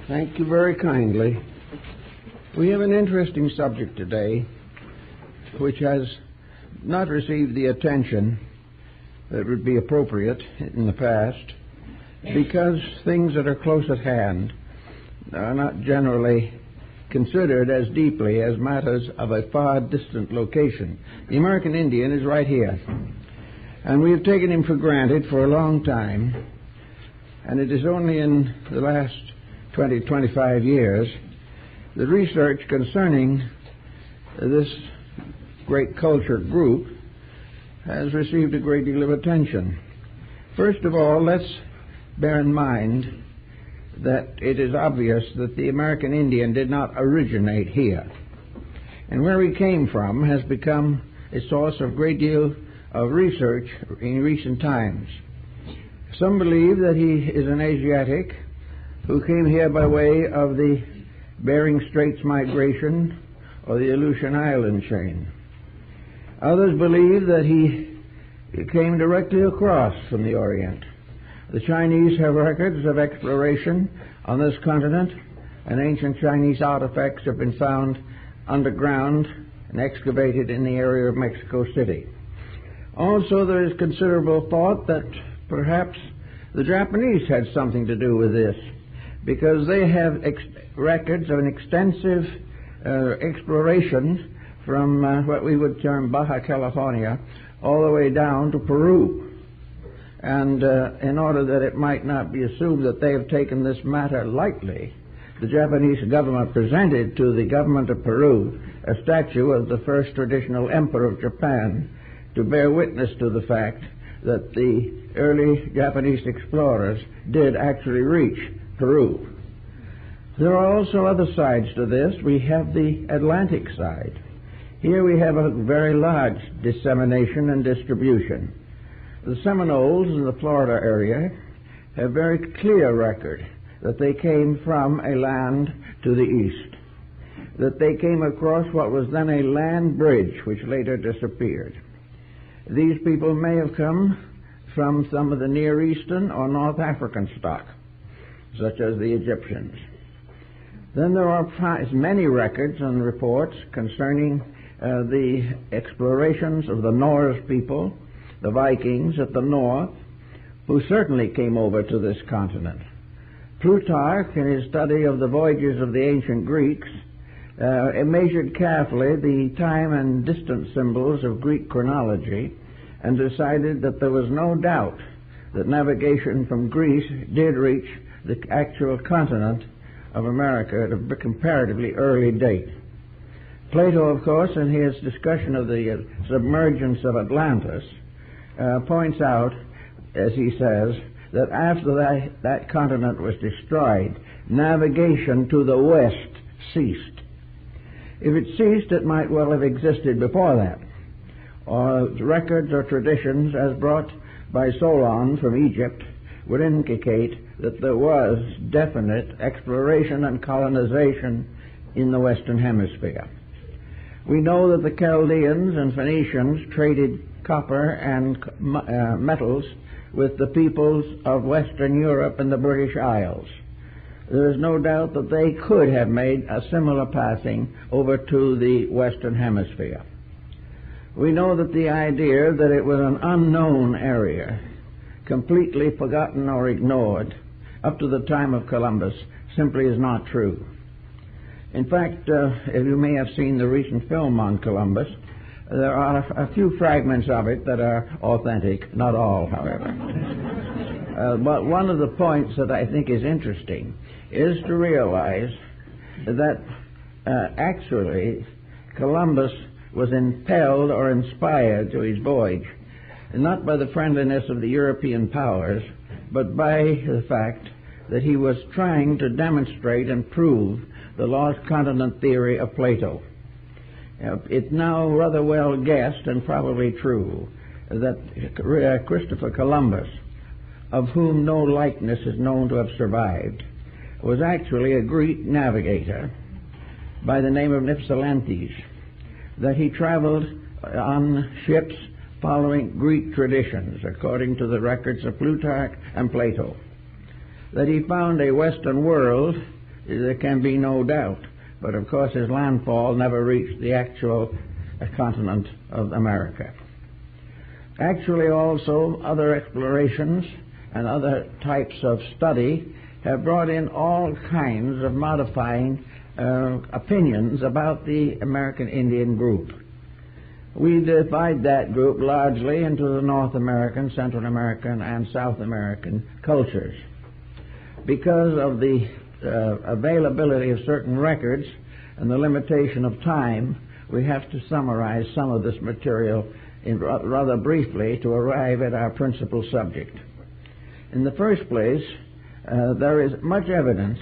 Thank you very kindly. We have an interesting subject today which has not received the attention that would be appropriate in the past because things that are close at hand are not generally considered as deeply as matters of a far distant location. The American Indian is right here, and we have taken him for granted for a long time, and it is only in the last 20, 25 years that research concerning this great culture group has received a great deal of attention. First of all, let's bear in mind that it is obvious that the American Indian did not originate here, and where he came from has become a source of a great deal of research in recent times. Some believe that he is an Asiatic who came here by way of the Bering Straits migration or the Aleutian Island chain. Others believe that he came directly across from the Orient. The Chinese have records of exploration on this continent, and ancient Chinese artifacts have been found underground and excavated in the area of Mexico City. Also, there is considerable thought that perhaps the Japanese had something to do with this, because they have records of an extensive exploration from what we would term Baja California all the way down to Peru. And in order that it might not be assumed that they have taken this matter lightly, the Japanese government presented to the government of Peru a statue of the first traditional emperor of Japan to bear witness to the fact that the early Japanese explorers did actually reach Peru. There are also other sides to this. We have the Atlantic side. Here we have a very large dissemination and distribution. The Seminoles in the Florida area have very clear record that they came from a land to the east, that they came across what was then a land bridge which later disappeared. These people may have come from some of the Near Eastern or North African stock, such as the Egyptians. Then there are many records and reports concerning the explorations of the Norse people, the Vikings at the north, who certainly came over to this continent. Plutarch, in his study of the voyages of the ancient Greeks, measured carefully the time and distance symbols of Greek chronology and decided that there was no doubt that navigation from Greece did reach the actual continent of America at a comparatively early date. Plato, of course, in his discussion of the submergence of Atlantis, points out, as he says, that after that continent was destroyed, navigation to the west ceased. If it ceased, it might well have existed before that. Or records or traditions as brought by Solon from Egypt would indicate that there was definite exploration and colonization in the Western Hemisphere. We know that the Chaldeans and Phoenicians traded copper and metals with the peoples of Western Europe and the British Isles. There is no doubt that they could have made a similar passing over to the Western Hemisphere. We know that the idea that it was an unknown area, completely forgotten or ignored up to the time of Columbus, simply is not true. In fact, you may have seen the recent film on Columbus. There are a few fragments of it that are authentic, not all, however. But one of the points that I think is interesting is to realize that actually Columbus was impelled or inspired to his voyage not by the friendliness of the European powers, but by the fact that he was trying to demonstrate and prove the lost continent theory of Plato. It's now rather well guessed and probably true that Christopher Columbus, of whom no likeness is known to have survived, was actually a Greek navigator by the name of Ypsilantes, that he traveled on ships following Greek traditions, according to the records of Plutarch and Plato, that he found a Western world there can be no doubt. But of course his landfall never reached the actual continent of America. Actually also other explorations and other types of study have brought in all kinds of modifying opinions about the American Indian group. We divide that group largely into the North American, Central American, and South American cultures. Because of the availability of certain records and the limitation of time, we have to summarize some of this material rather briefly to arrive at our principal subject. In the first place, there is much evidence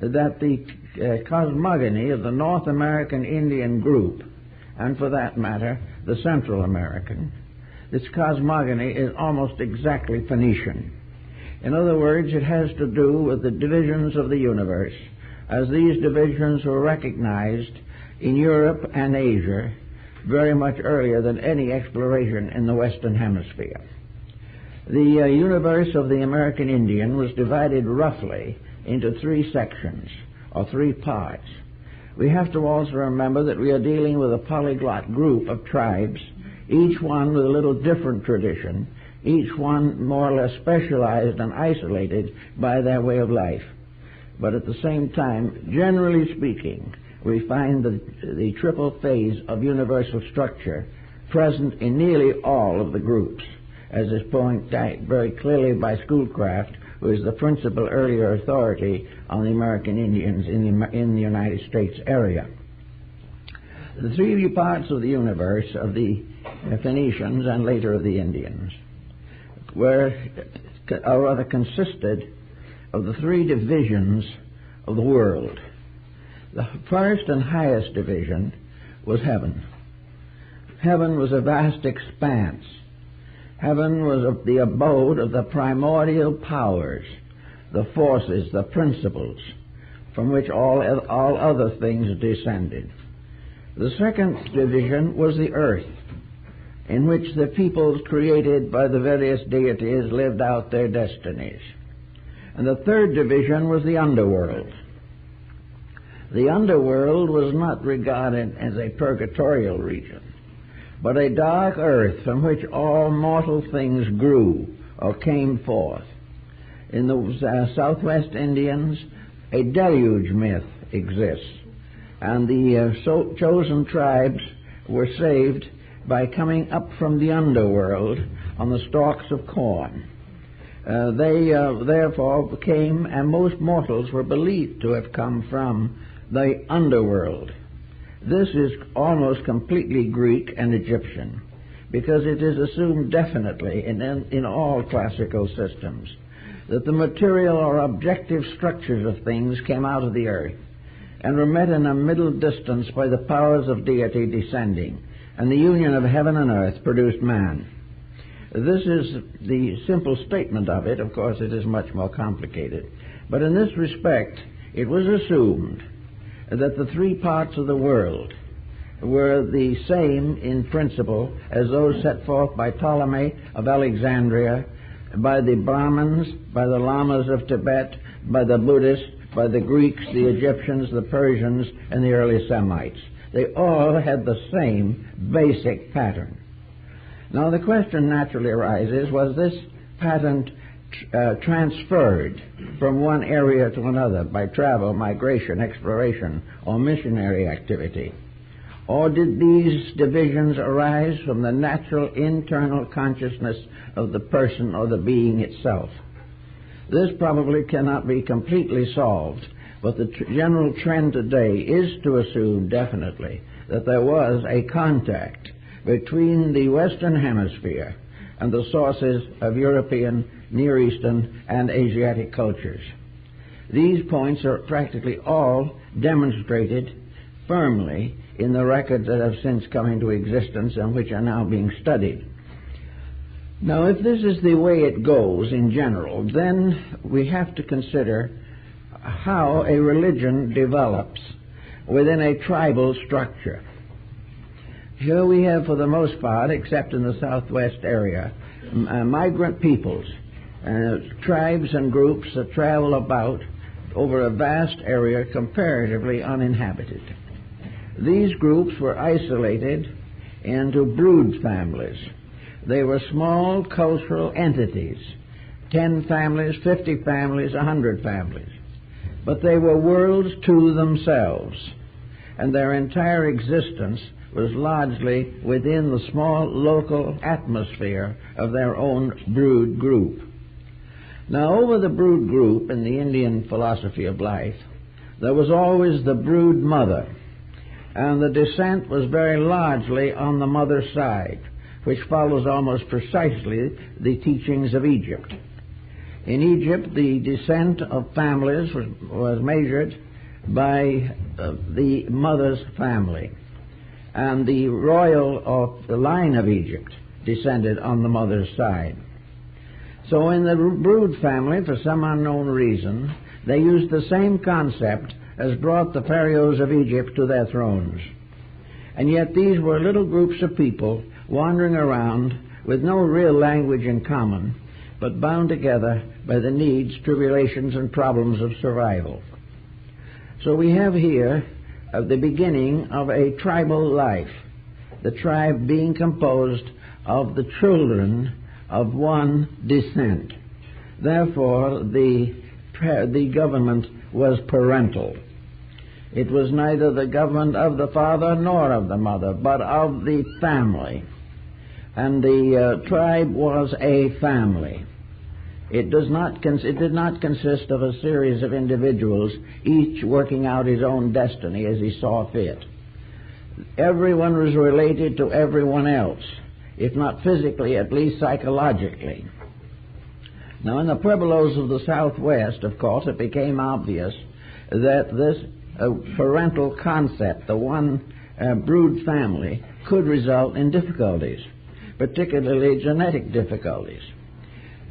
that the cosmogony of the North American Indian group, and for that matter, the Central American, this cosmogony is almost exactly Phoenician. In other words, it has to do with the divisions of the universe, as these divisions were recognized in Europe and Asia very much earlier than any exploration in the Western Hemisphere. The universe of the American Indian was divided roughly into three sections, or three parts. We have to also remember that we are dealing with a polyglot group of tribes, each one with a little different tradition, each one more or less specialized and isolated by their way of life. But at the same time, generally speaking, we find the triple phase of universal structure present in nearly all of the groups, as is pointed out very clearly by Schoolcraft, who is the principal earlier authority on the American Indians in the United States area. The three parts of the universe of the Phoenicians and later of the Indians consisted of the three divisions of the world. The first and highest division was heaven. Heaven was a vast expanse. Heaven was the abode of the primordial powers, the forces, the principles, from which all other things descended. The second division was the earth, in which the peoples created by the various deities lived out their destinies. And the third division was the underworld. The underworld was not regarded as a purgatorial region, but a dark earth from which all mortal things grew or came forth. In the Southwest Indians, a deluge myth exists, and the chosen tribes were saved by coming up from the underworld on the stalks of corn. They therefore came, and most mortals were believed to have come from the underworld. This is almost completely Greek and Egyptian, because it is assumed definitely in all classical systems that the material or objective structures of things came out of the earth and were met in a middle distance by the powers of deity descending, and the union of heaven and earth produced man. This is the simple statement of it. Of course, it is much more complicated. But in this respect, it was assumed that the three parts of the world were the same in principle as those set forth by Ptolemy of Alexandria, by the Brahmins, by the Lamas of Tibet, by the Buddhists, by the Greeks, the Egyptians, the Persians, and the early Semites. They all had the same basic pattern. Now the question naturally arises, was this pattern transferred from one area to another by travel, migration, exploration, or missionary activity? Or did these divisions arise from the natural internal consciousness of the person or the being itself? This probably cannot be completely solved, but the general trend today is to assume definitely that there was a contact between the Western Hemisphere and the sources of European, Near Eastern, and Asiatic cultures. These points are practically all demonstrated firmly in the records that have since come into existence and which are now being studied. Now, if this is the way it goes in general, then we have to consider how a religion develops within a tribal structure. Here we have, for the most part, except in the Southwest area, migrant peoples, tribes and groups that travel about over a vast area comparatively uninhabited. These groups were isolated into brood families. They were small cultural entities, 10 families, 50 families, 100 families. But they were worlds to themselves, and their entire existence was largely within the small local atmosphere of their own brood group. Now, over the brood group in the Indian philosophy of life, there was always the brood mother, and the descent was very largely on the mother's side, which follows almost precisely the teachings of Egypt. In Egypt, the descent of families was measured by the mother's family, and the royal of the line of Egypt descended on the mother's side. So in the brood family, for some unknown reason, they used the same concept as brought the pharaohs of Egypt to their thrones. And yet these were little groups of people wandering around with no real language in common, but bound together by the needs, tribulations, and problems of survival. So we have here the beginning of a tribal life, the tribe being composed of the children of one descent. Therefore, the government was parental. It was neither the government of the father nor of the mother, but of the family. And the tribe was a family. It did not consist of a series of individuals, each working out his own destiny as he saw fit. Everyone was related to everyone else, if not physically, at least psychologically. Now, in the Pueblos of the Southwest, of course, it became obvious that this parental concept, the one brood family, could result in difficulties, particularly genetic difficulties.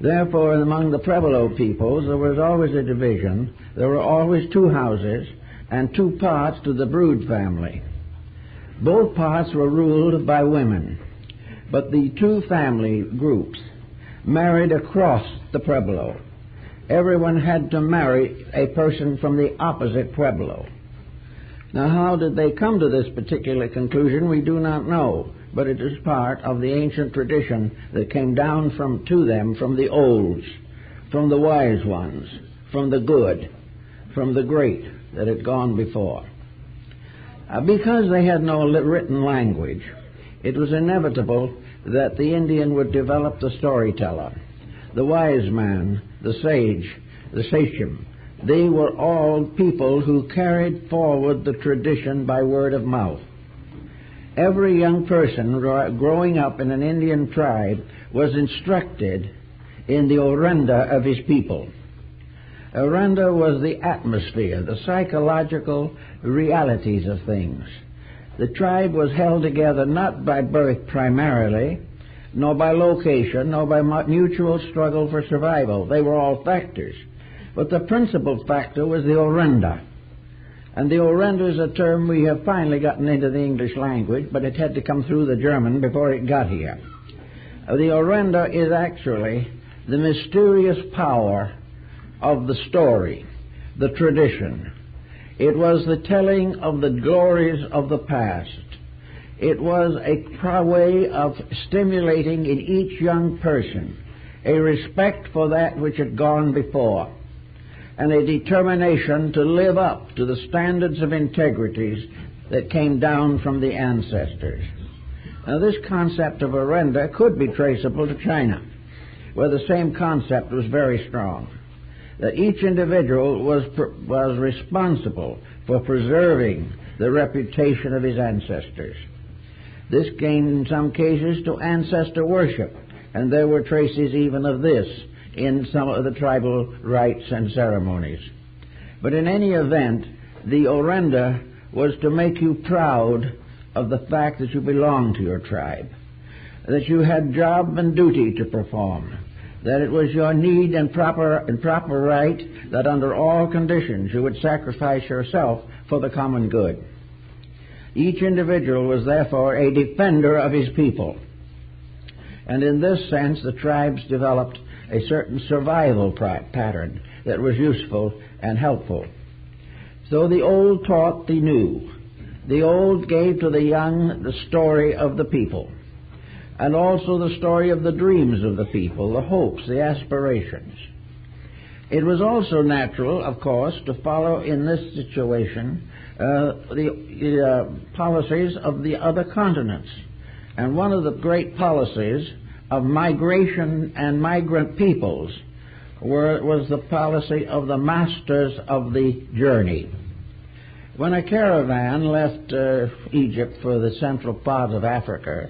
Therefore, among the Pueblo peoples, there was always a division. There were always two houses and two parts to the brood family. Both parts were ruled by women, but the two family groups married across the Pueblo. Everyone had to marry a person from the opposite Pueblo. Now, how did they come to this particular conclusion, we do not know, but it is part of the ancient tradition that came down to them from the olds, from the wise ones, from the good, from the great that had gone before. Because they had no written language, it was inevitable that the Indian would develop the storyteller, the wise man, the sage, the sachem. They were all people who carried forward the tradition by word of mouth. Every young person growing up in an Indian tribe was instructed in the orenda of his people. Orenda was the atmosphere, the psychological realities of things. The tribe was held together not by birth primarily, nor by location, nor by mutual struggle for survival. They were all factors. But the principal factor was the orenda. And the orenda is a term we have finally gotten into the English language, but it had to come through the German before it got here. The orenda is actually the mysterious power of the story, the tradition. It was the telling of the glories of the past. It was a way of stimulating in each young person a respect for that which had gone before, and a determination to live up to the standards of integrities that came down from the ancestors. Now, this concept of orenda could be traceable to China, where the same concept was very strong, that each individual was responsible for preserving the reputation of his ancestors. This came in some cases to ancestor worship, and there were traces even of this in some of the tribal rites and ceremonies. But in any event, the orenda was to make you proud of the fact that you belonged to your tribe, that you had job and duty to perform, that it was your need and proper right that under all conditions you would sacrifice yourself for the common good. Each individual was therefore a defender of his people. And in this sense, the tribes developed a certain survival pattern that was useful and helpful. So the old taught the new. The old gave to the young the story of the people, and also the story of the dreams of the people, the hopes, the aspirations. It was also natural, of course, to follow in this situation the policies of the other continents. And one of the great policies of migration and migrant peoples was the policy of the masters of the journey. When a caravan left Egypt for the central part of Africa,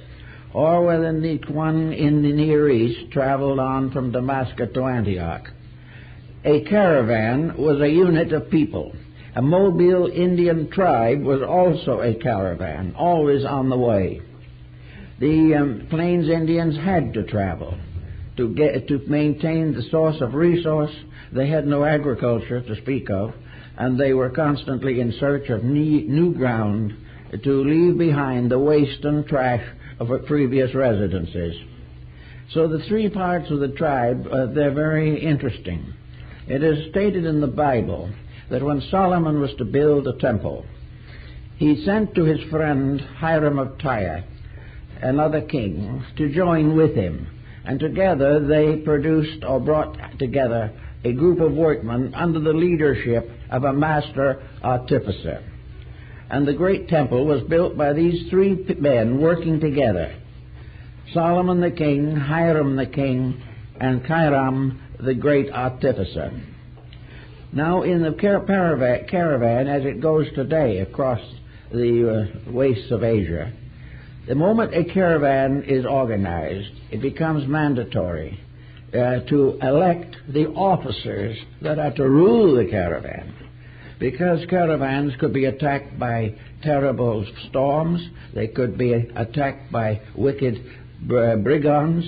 or when one in the Near East traveled on from Damascus to Antioch, a caravan was a unit of people. A Mobile Indian tribe was also a caravan, always on the way. The Plains Indians had to travel to maintain the source of resource. They had no agriculture to speak of, and they were constantly in search of new ground to leave behind the waste and trash of previous residences. So the three parts of the tribe, they're very interesting. It is stated in the Bible that when Solomon was to build a temple, he sent to his friend Hiram of Tyre, another king, to join with him, and together they produced or brought together a group of workmen under the leadership of a master artificer. And the great temple was built by these three men working together: Solomon the king, Hiram the king, and Hiram the great artificer. Now in the caravan as it goes today across the wastes of Asia, the moment a caravan is organized, it becomes mandatory to elect the officers that are to rule the caravan, because caravans could be attacked by terrible storms, they could be attacked by wicked brigands,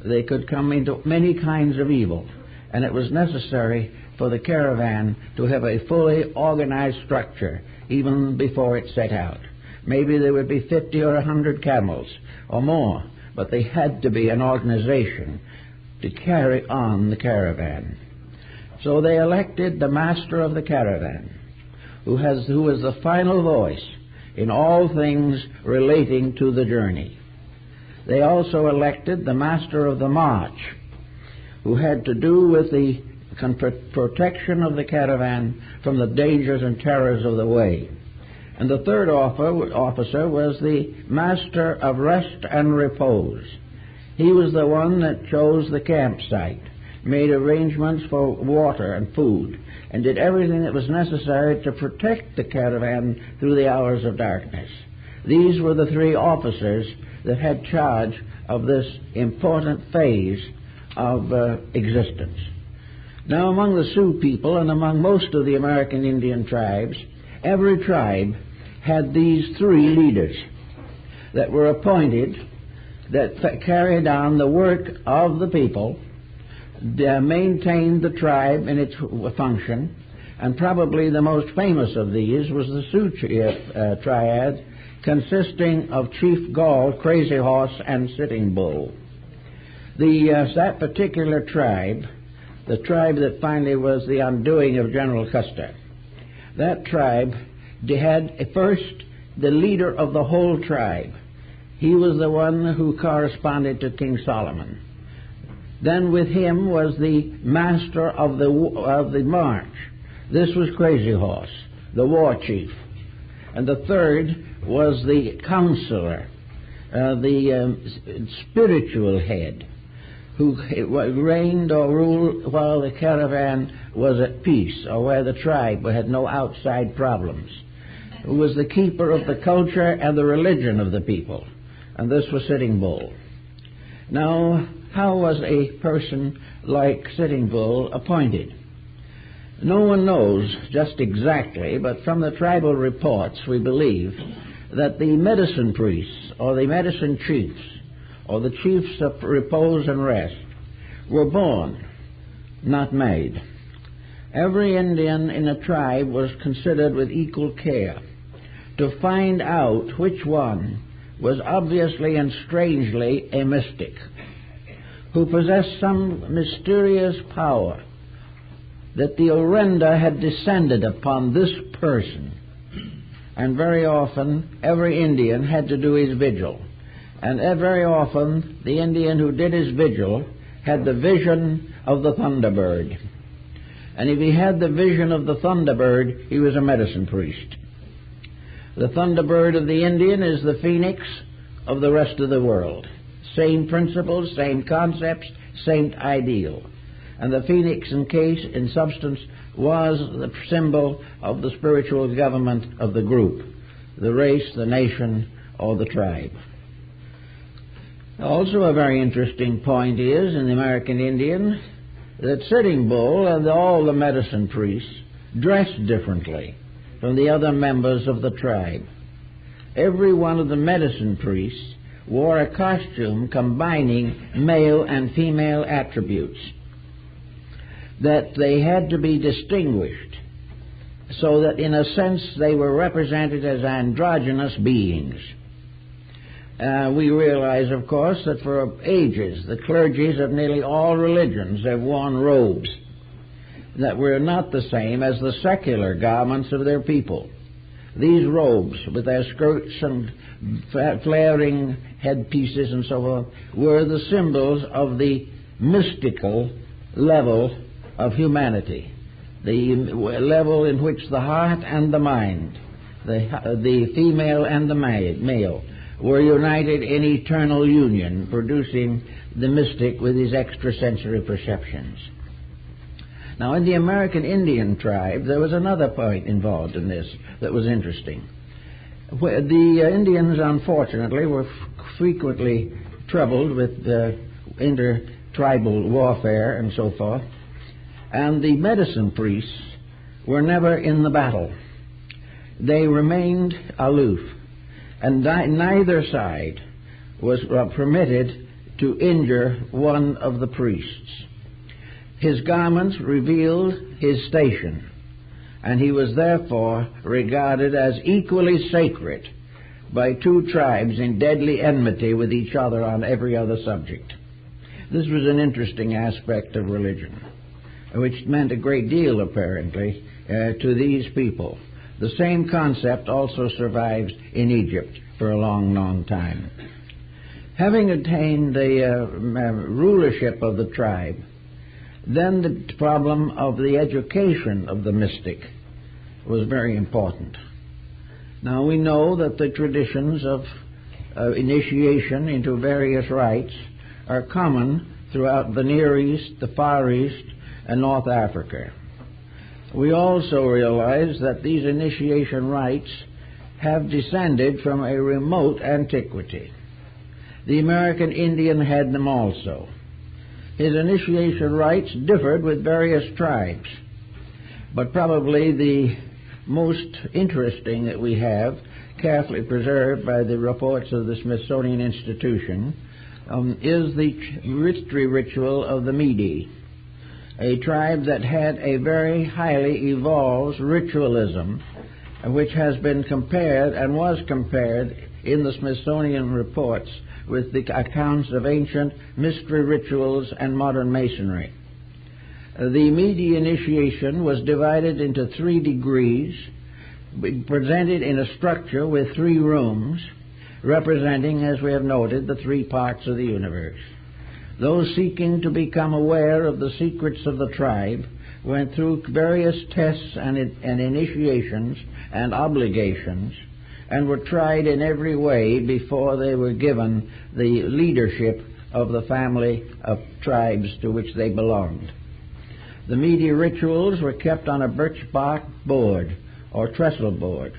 they could come into many kinds of evil, and it was necessary for the caravan to have a fully organized structure even before it set out. Maybe there would be 50 or 100 camels or more, but they had to be an organization to carry on the caravan. So they elected the master of the caravan, who is the final voice in all things relating to the journey. They also elected the master of the march, who had to do with the protection of the caravan from the dangers and terrors of the way. And the third officer was the master of rest and repose. He was the one that chose the campsite, made arrangements for water and food, and did everything that was necessary to protect the caravan through the hours of darkness. These were the three officers that had charge of this important phase of existence. Now, among the Sioux people and among most of the American Indian tribes, every tribe had these three leaders that were appointed that carried on the work of the people, maintained the tribe in its function, and probably the most famous of these was the Sioux triad, consisting of Chief Gall, Crazy Horse, and Sitting Bull. That particular tribe, the tribe that finally was the undoing of General Custer, that tribe had first the leader of the whole tribe. He was the one who corresponded to King Solomon. Then with him was the master of the march. This was Crazy Horse, the war chief. And the third was the counselor, the spiritual head, who reigned or ruled while the caravan was at peace, or where the tribe had no outside problems, who was the keeper of the culture and the religion of the people. And this was Sitting Bull. Now, how was a person like Sitting Bull appointed? No one knows just exactly, but from the tribal reports we believe that the medicine priests or the medicine chiefs or the chiefs of repose and rest were born, not made. Every Indian in a tribe was considered with equal care to find out which one was obviously and strangely a mystic, who possessed some mysterious power, that the Orenda had descended upon this person. And very often, every Indian had to do his vigil. And very often, the Indian who did his vigil had the vision of the Thunderbird. And if he had the vision of the Thunderbird, he was a medicine priest. The Thunderbird of the Indian is the phoenix of the rest of the world. Same principles, same concepts, same ideal. And the phoenix, in substance, was the symbol of the spiritual government of the group, the race, the nation, or the tribe. Also a very interesting point is, in the American Indian, that Sitting Bull and all the medicine priests dressed differently from the other members of the tribe. Every one of the medicine priests wore a costume combining male and female attributes, that they had to be distinguished, so that in a sense they were represented as androgynous beings. We realize, of course, that for ages the clergies of nearly all religions have worn robes that were not the same as the secular garments of their people. These robes, with their skirts and flaring headpieces and so on, were the symbols of the mystical level of humanity, the level in which the heart and the mind, the female and the male, were united in eternal union, producing the mystic with his extrasensory perceptions. Now, in the American Indian tribe, there was another point involved in this that was interesting. The Indians, unfortunately, were frequently troubled with intertribal warfare and so forth, and the medicine priests were never in the battle. They remained aloof, and neither side was permitted to injure one of the priests. His garments revealed his station, and he was therefore regarded as equally sacred by two tribes in deadly enmity with each other on every other subject. This was an interesting aspect of religion, which meant a great deal, apparently, to these people. The same concept also survives in Egypt for a long, long time. Having attained the rulership of the tribe, then the problem of the education of the mystic was very important. Now we know that the traditions of initiation into various rites are common throughout the Near East, the Far East, and North Africa. We also realize that these initiation rites have descended from a remote antiquity. The American Indian had them also. His initiation rites differed with various tribes, but probably the most interesting that we have, carefully preserved by the reports of the Smithsonian Institution, is the mystery ritual of the Mede, a tribe that had a very highly evolved ritualism, which has been compared and was compared in the Smithsonian reports with the accounts of ancient mystery rituals and modern masonry. The Mede initiation was divided into 3 degrees, presented in a structure with 3 rooms, representing, as we have noted, the 3 parts of the universe. Those seeking to become aware of the secrets of the tribe went through various tests and initiations and obligations, and were tried in every way before they were given the leadership of the family of tribes to which they belonged. The Mede rituals were kept on a birch bark board or trestle board,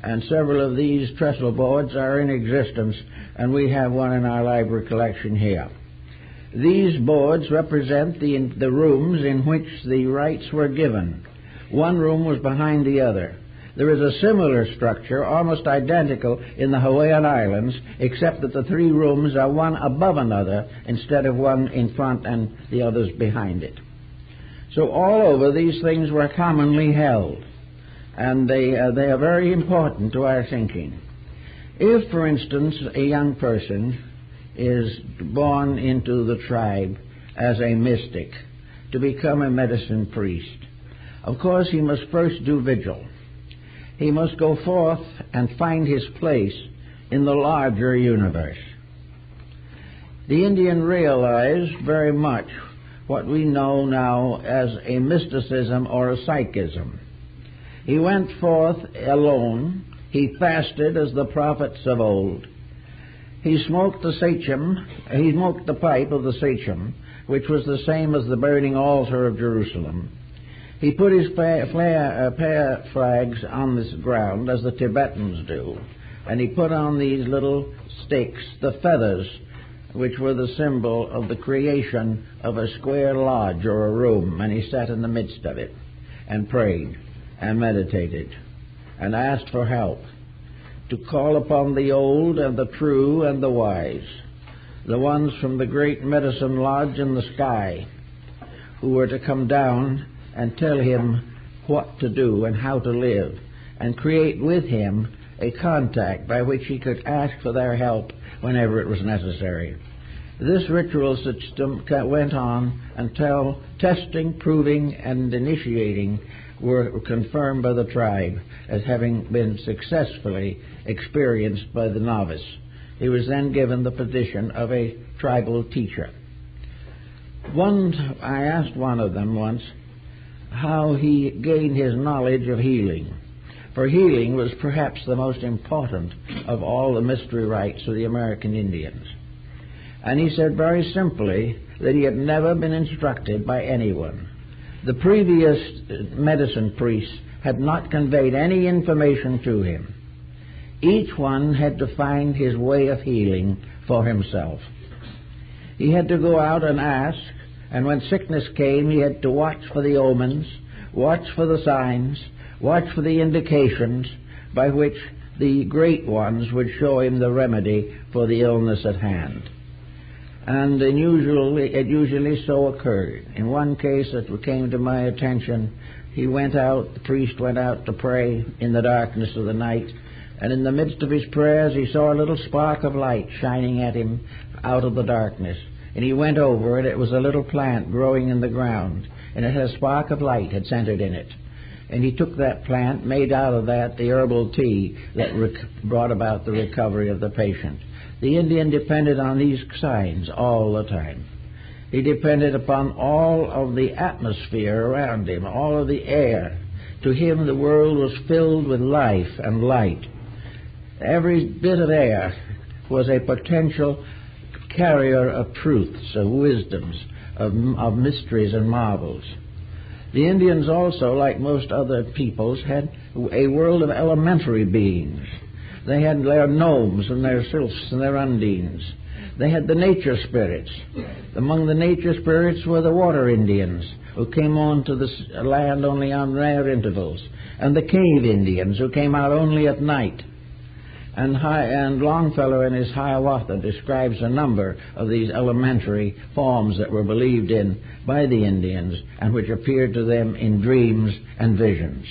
and several of these trestle boards are in existence, and we have one in our library collection here. These boards represent the rooms in which the rites were given. One room was behind the other. There is a similar structure, almost identical, in the Hawaiian Islands, except that the 3 rooms are one above another instead of one in front and the others behind it. So all over, these things were commonly held, and they are very important to our thinking. If, for instance, a young person is born into the tribe as a mystic to become a medicine priest, of course he must first do vigil. He must go forth and find his place in the larger universe. The Indian realized very much what we know now as a mysticism or a psychism. He went forth alone. He fasted as the prophets of old. He smoked the sachem. He smoked the pipe of the sachem, which was the same as the burning altar of Jerusalem. He put his prayer flags on this ground, as the Tibetans do, and he put on these little sticks the feathers, which were the symbol of the creation of a square lodge or a room, and he sat in the midst of it and prayed and meditated and asked for help, to call upon the old and the true and the wise, the ones from the great medicine lodge in the sky, who were to come down and tell him what to do and how to live, and create with him a contact by which he could ask for their help whenever it was necessary. This ritual system went on until testing, proving, and initiating were confirmed by the tribe as having been successfully experienced by the novice. He was then given the position of a tribal teacher. I asked one of them once how he gained his knowledge of healing, for healing was perhaps the most important of all the mystery rites of the American Indians. And he said very simply that he had never been instructed by anyone. The previous medicine priests had not conveyed any information to him. Each one had to find his way of healing for himself. He had to go out and ask, and when sickness came, he had to watch for the omens, watch for the signs, watch for the indications by which the great ones would show him the remedy for the illness at hand. And it usually so occurred. In one case that came to my attention, the priest went out to pray in the darkness of the night, and in the midst of his prayers he saw a little spark of light shining at him out of the darkness. And he went over it. It was a little plant growing in the ground, and it had a spark of light had centered in it. And he took that plant, made out of that the herbal tea that brought about the recovery of the patient. The Indian depended on these signs all the time. He depended upon all of the atmosphere around him, all of the air. To him the world was filled with life and light. Every bit of air was a potential carrier of truths, of wisdoms, of mysteries and marvels. The Indians also, like most other peoples, had a world of elementary beings. They had their gnomes and their sylphs and their undines. They had the nature spirits. Among the nature spirits were the water Indians, who came on to the land only on rare intervals, and the cave Indians, who came out only at night. And Longfellow in his Hiawatha describes a number of these elementary forms that were believed in by the Indians and which appeared to them in dreams and visions.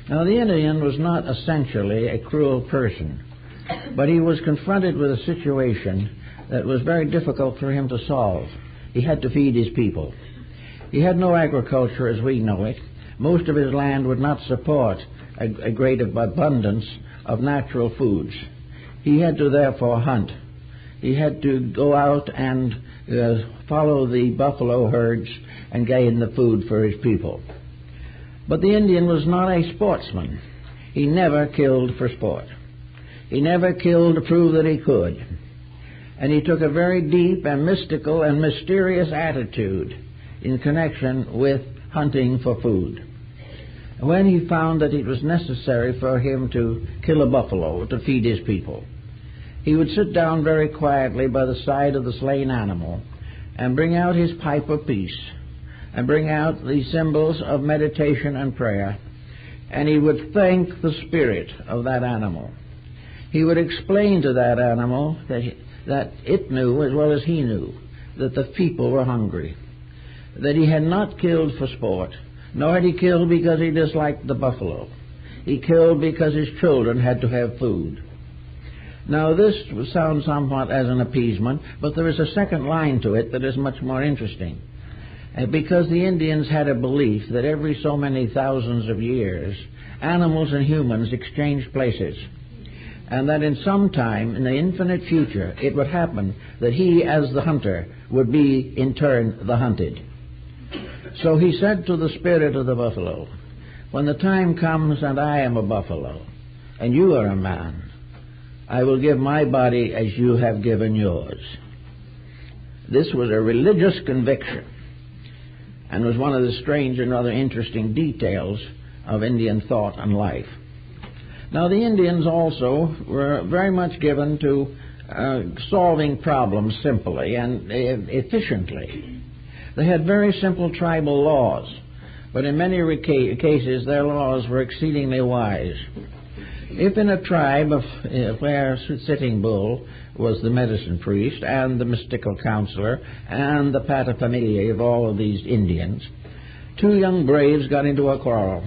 Now, the Indian was not essentially a cruel person, but he was confronted with a situation that was very difficult for him to solve. He had to feed his people. He had no agriculture as we know it. Most of his land would not support a great abundance of natural foods. He had to therefore hunt. He had to go out and follow the buffalo herds and gain the food for his people. But the Indian was not a sportsman. He never killed for sport. He never killed to prove that he could. And he took a very deep and mystical and mysterious attitude in connection with hunting for food. When he found that it was necessary for him to kill a buffalo to feed his people, he would sit down very quietly by the side of the slain animal and bring out his pipe of peace and bring out the symbols of meditation and prayer, and he would thank the spirit of that animal. He would explain to that animal that it knew as well as he knew that the people were hungry, that he had not killed for sport, nor had he killed because he disliked the buffalo. He killed because his children had to have food. Now this sounds somewhat as an appeasement, but there is a second line to it that is much more interesting. Because the Indians had a belief that every so many thousands of years, animals and humans exchanged places, and that in some time in the infinite future it would happen that he, as the hunter, would be in turn the hunted. So he said to the spirit of the buffalo, "When the time comes and I am a buffalo and you are a man, I will give my body as you have given yours." This was a religious conviction and was one of the strange and rather interesting details of Indian thought and life. Now, the Indians also were very much given to solving problems simply and efficiently. They had very simple tribal laws, but in many cases their laws were exceedingly wise. If in a tribe where Sitting Bull was the medicine priest and the mystical counselor and the paterfamilias of all of these Indians, two young braves got into a quarrel.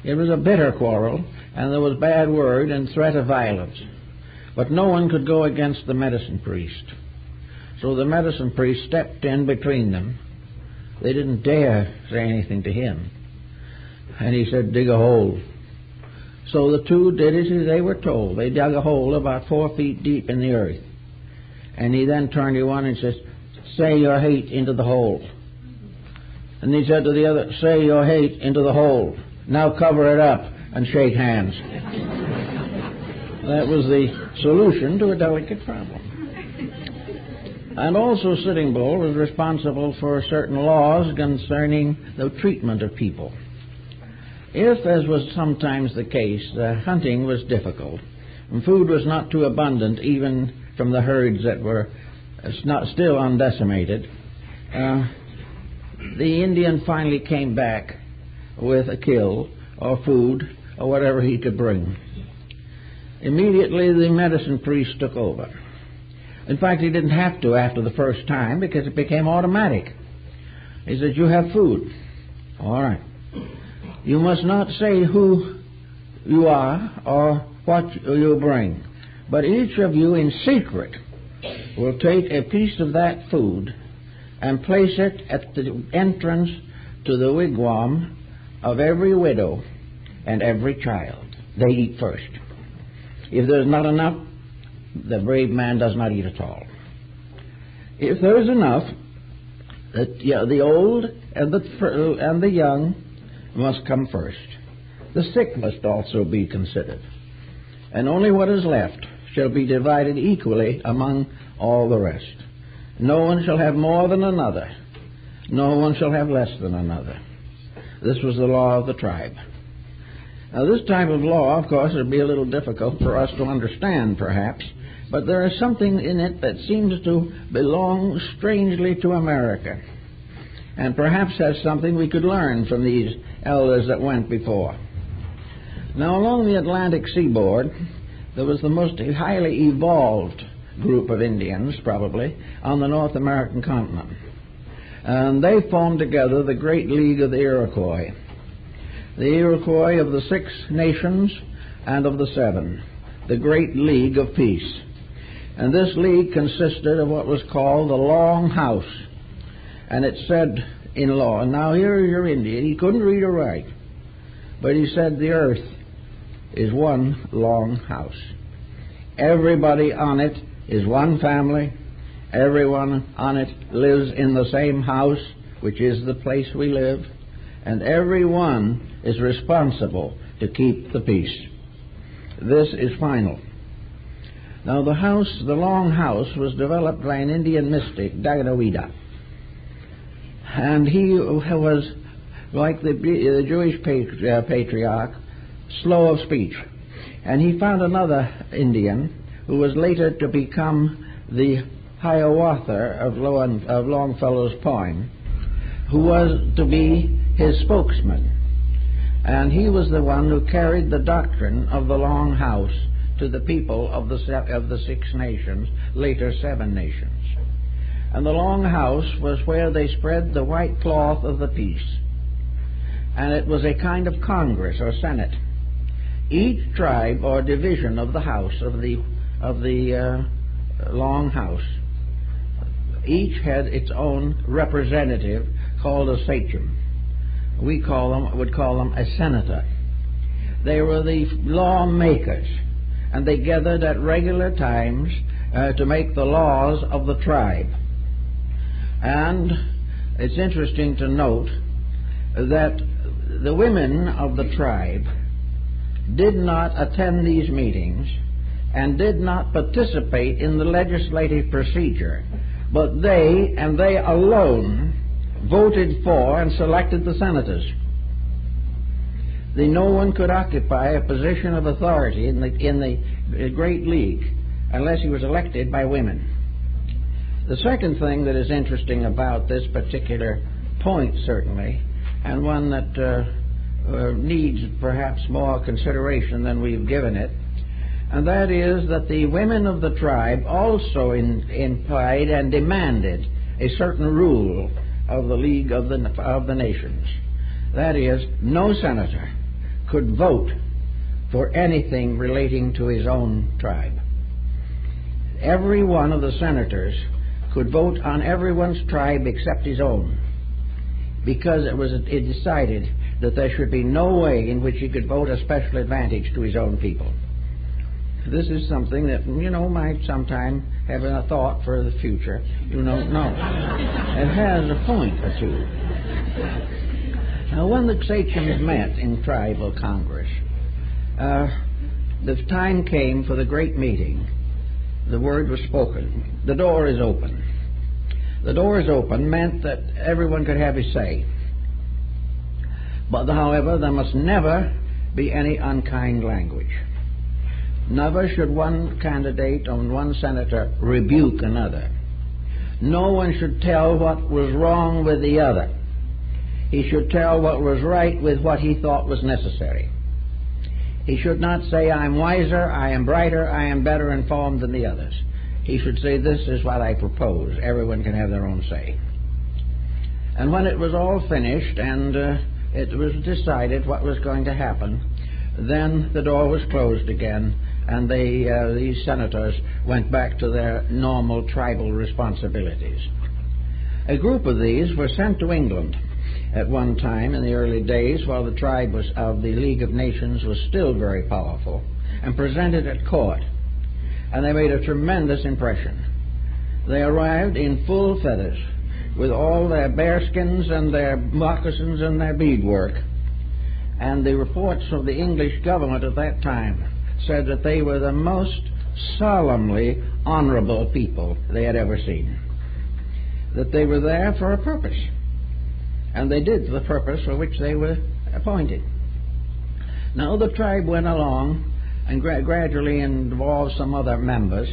It was a bitter quarrel, and there was bad word and threat of violence. But no one could go against the medicine priest. So the medicine priest stepped in between them. They didn't dare say anything to him. And he said, "Dig a hole." So the two did as they were told. They dug a hole about 4 feet deep in the earth. And he then turned to one and says, "Say your hate into the hole." And he said to the other, "Say your hate into the hole. Now cover it up and shake hands." That was the solution to a delicate problem. And also Sitting Bull was responsible for certain laws concerning the treatment of people. If, as was sometimes the case, hunting was difficult, and food was not too abundant even from the herds that were still undecimated, the Indian finally came back with a kill or food or whatever he could bring. Immediately the medicine priest took over. In fact, he didn't have to after the first time because it became automatic. He said, "You have food. All right. You must not say who you are or what you bring, but each of you in secret will take a piece of that food and place it at the entrance to the wigwam of every widow and every child. They eat first. If there's not enough, the brave man does not eat at all. If there is enough, the old and the young must come first. The sick must also be considered. And only what is left shall be divided equally among all the rest. No one shall have more than another. No one shall have less than another." This was the law of the tribe. Now, this type of law, of course, would be a little difficult for us to understand, perhaps, but there is something in it that seems to belong strangely to America, and perhaps has something we could learn from these elders that went before. Now, along the Atlantic seaboard, there was the most highly evolved group of Indians, probably, on the North American continent. And they formed together the Great League of the Iroquois. The Iroquois of the 6 nations and of the 7. The Great League of Peace. And this league consisted of what was called the Long House. And it said in law, and now here is your Indian. He couldn't read or write, but he said the earth is one long house. Everybody on it is one family. Everyone on it lives in the same house, which is the place we live, and everyone is responsible to keep the peace. This is final. Now the Long House was developed by an Indian mystic, Daganoweda. And he was, like the Jewish patriarch, slow of speech. And he found another Indian who was later to become the Hiawatha of Longfellow's poem, who was to be his spokesman. And he was the one who carried the doctrine of the Long House to the people of the 6 nations, later 7 nations. And the Long House was where they spread the white cloth of the peace. And it was a kind of Congress or Senate. Each tribe or division of the house, of the of the Long House. Each had its own representative called a sachem. We would call them a senator. They were the lawmakers, and they gathered at regular times to make the laws of the tribe. And it's interesting to note that the women of the tribe did not attend these meetings and did not participate in the legislative procedure, but they, and they alone, voted for and selected the senators. No one could occupy a position of authority in the Great League unless he was elected by women. The second thing that is interesting about this particular point, certainly, and one that needs perhaps more consideration than we've given it, and that is that the women of the tribe also implied and demanded a certain rule of the League of the Nations. That is, no senator could vote for anything relating to his own tribe. Every one of the senators could vote on everyone's tribe except his own, because it decided that there should be no way in which he could vote a special advantage to his own people. This is something that, might sometime have a thought for the future. You don't know. It has a point or two. Now, when the sachems met in tribal Congress, the time came for the great meeting. The word was spoken. The door is open. The door is open meant that everyone could have his say. But, however, there must never be any unkind language. Never should one candidate or one senator rebuke another. No one should tell what was wrong with the other. He should tell what was right with what he thought was necessary. He should not say, I'm wiser, I am brighter, I am better informed than the others. He should say, this is what I propose. Everyone can have their own say. And when it was all finished and it was decided what was going to happen, then the door was closed again, and these senators went back to their normal tribal responsibilities. A group of these were sent to England at one time in the early days, while the tribe of the League of Nations was still very powerful, and presented at court. And they made a tremendous impression. They arrived in full feathers, with all their bearskins and their moccasins and their beadwork. And the reports of the English government at that time said that they were the most solemnly honorable people they had ever seen. That they were there for a purpose. And they did the purpose for which they were appointed. Now the tribe went along and gradually involved some other members,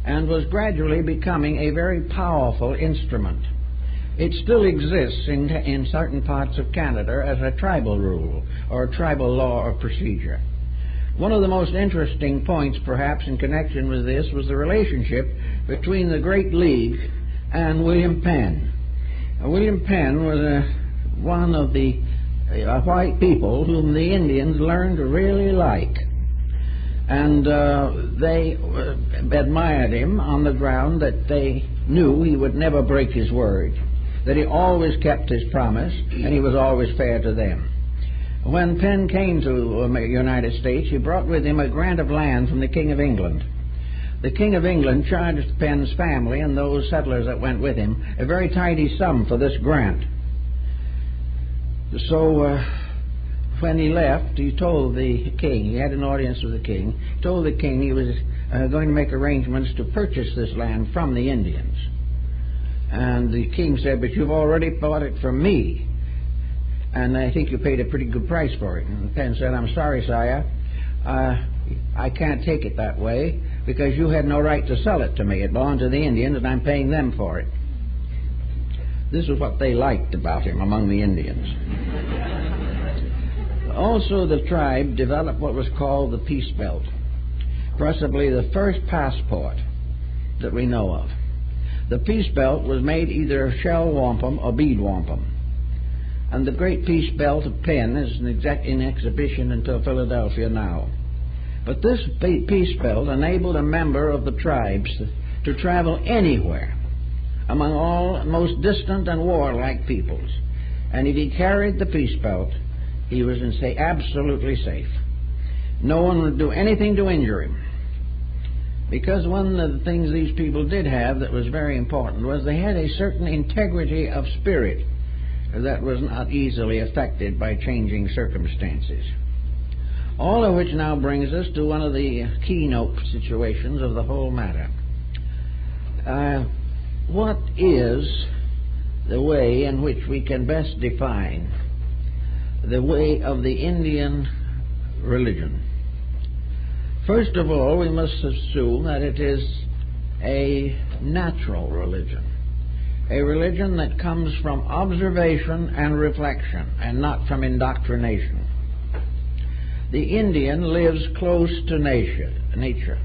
and was gradually becoming a very powerful instrument. It still exists in certain parts of Canada as a tribal rule or a tribal law or procedure. One of the most interesting points, perhaps, in connection with this was the relationship between the Great League and William Penn. William Penn was one of the white people whom the Indians learned to really like. And they admired him on the ground that they knew he would never break his word, that he always kept his promise, and he was always fair to them. When Penn came to the United States, he brought with him a grant of land from the King of England. The King of England charged Penn's family and those settlers that went with him a very tidy sum for this grant. So when he left, he told the king, he had an audience with the king, told the king he was going to make arrangements to purchase this land from the Indians. And the king said, but you've already bought it from me, and I think you paid a pretty good price for it. And Penn said, I'm sorry, sire, I can't take it that way, because you had no right to sell it to me. It belonged to the Indians, and I'm paying them for it. This is what they liked about him among the Indians. Also, the tribe developed what was called the Peace Belt, possibly the first passport that we know of. The Peace Belt was made either of shell wampum or bead wampum. And the great Peace Belt of Penn is in exhibition until Philadelphia now. But this peace belt enabled a member of the tribes to travel anywhere among all most distant and warlike peoples. And if he carried the peace belt, he was absolutely safe. No one would do anything to injure him. Because one of the things these people did have that was very important was they had a certain integrity of spirit that was not easily affected by changing circumstances. All of which now brings us to one of the keynote situations of the whole matter. What is the way in which we can best define the way of the Indian religion? First of all, we must assume that it is a natural religion, a religion that comes from observation and reflection and not from indoctrination. The Indian lives close to nature,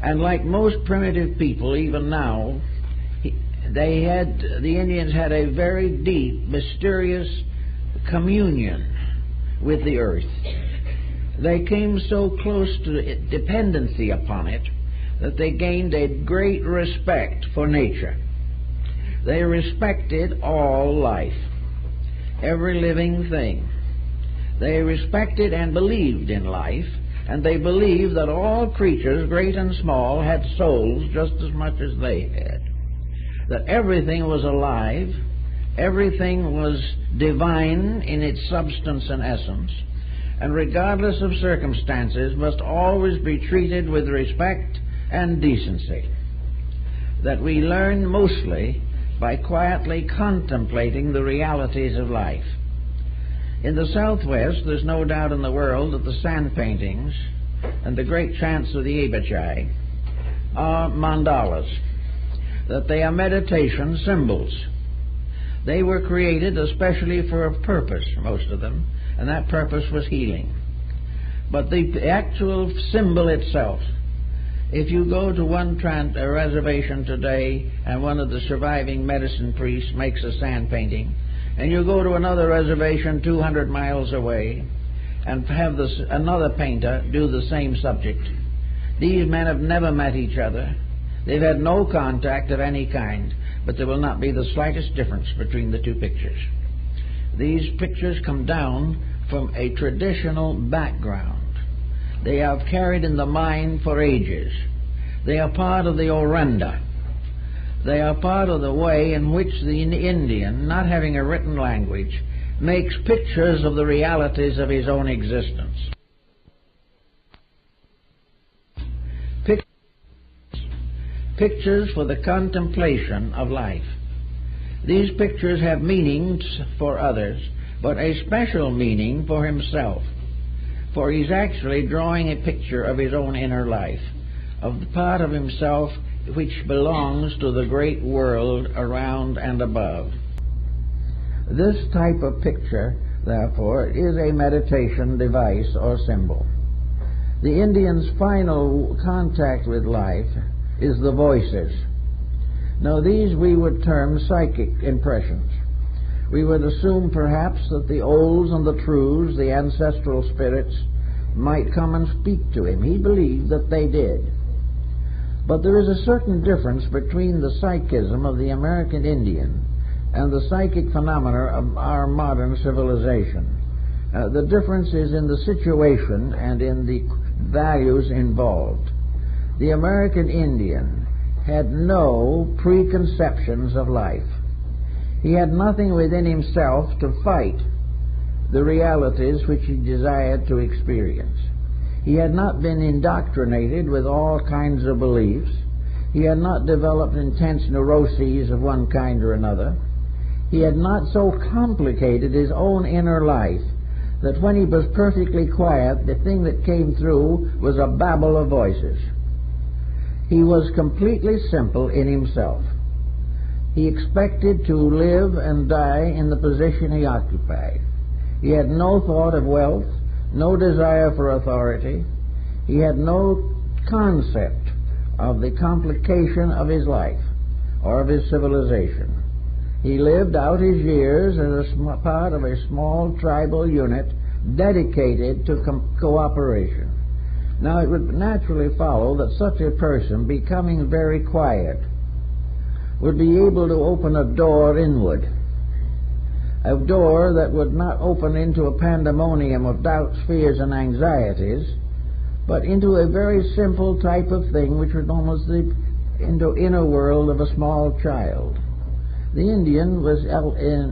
and like most primitive people, even now, the Indians had a very deep, mysterious communion with the earth. They came so close to dependency upon it that they gained a great respect for nature. They respected all life, every living thing. They respected and believed in life, and they believed that all creatures, great and small, had souls just as much as they had. That everything was alive, everything was divine in its substance and essence, and regardless of circumstances must always be treated with respect and decency. That we learn mostly by quietly contemplating the realities of life. In the Southwest, there's no doubt in the world that the sand paintings and the great chants of the Abachai are mandalas, that they are meditation symbols. They were created especially for a purpose, most of them, and that purpose was healing. But the actual symbol itself, if you go to a reservation today and one of the surviving medicine priests makes a sand painting, and you go to another reservation 200 miles away and have another painter do the same subject, these men have never met each other. They've had no contact of any kind, but there will not be the slightest difference between the two pictures. These pictures come down from a traditional background. They are carried in the mind for ages. They are part of the orenda. They are part of the way in which the Indian, not having a written language, makes pictures of the realities of his own existence. Pictures for the contemplation of life. These pictures have meanings for others, but a special meaning for himself. For he's actually drawing a picture of his own inner life, of the part of himself which belongs to the great world around and above. This type of picture, therefore, is a meditation device or symbol. The Indian's final contact with life is the voices. Now these we would term psychic impressions. We would assume perhaps that the olds and the trues, the ancestral spirits, might come and speak to him. He believed that they did. But there is a certain difference between the psychism of the American Indian and the psychic phenomena of our modern civilization. The difference is in the situation and in the values involved. The American Indian had no preconceptions of life. He had nothing within himself to fight the realities which he desired to experience. He had not been indoctrinated with all kinds of beliefs. He had not developed intense neuroses of one kind or another. He had not so complicated his own inner life that when he was perfectly quiet, the thing that came through was a babble of voices. He was completely simple in himself. He expected to live and die in the position he occupied. He had no thought of wealth, no desire for authority. He had no concept of the complication of his life or of his civilization. He lived out his years as a part of a small tribal unit dedicated to cooperation. Now, it would naturally follow that such a person, becoming very quiet, would be able to open a door inward, a door that would not open into a pandemonium of doubts, fears, and anxieties, but into a very simple type of thing which would almost the inner world of a small child. The Indian was,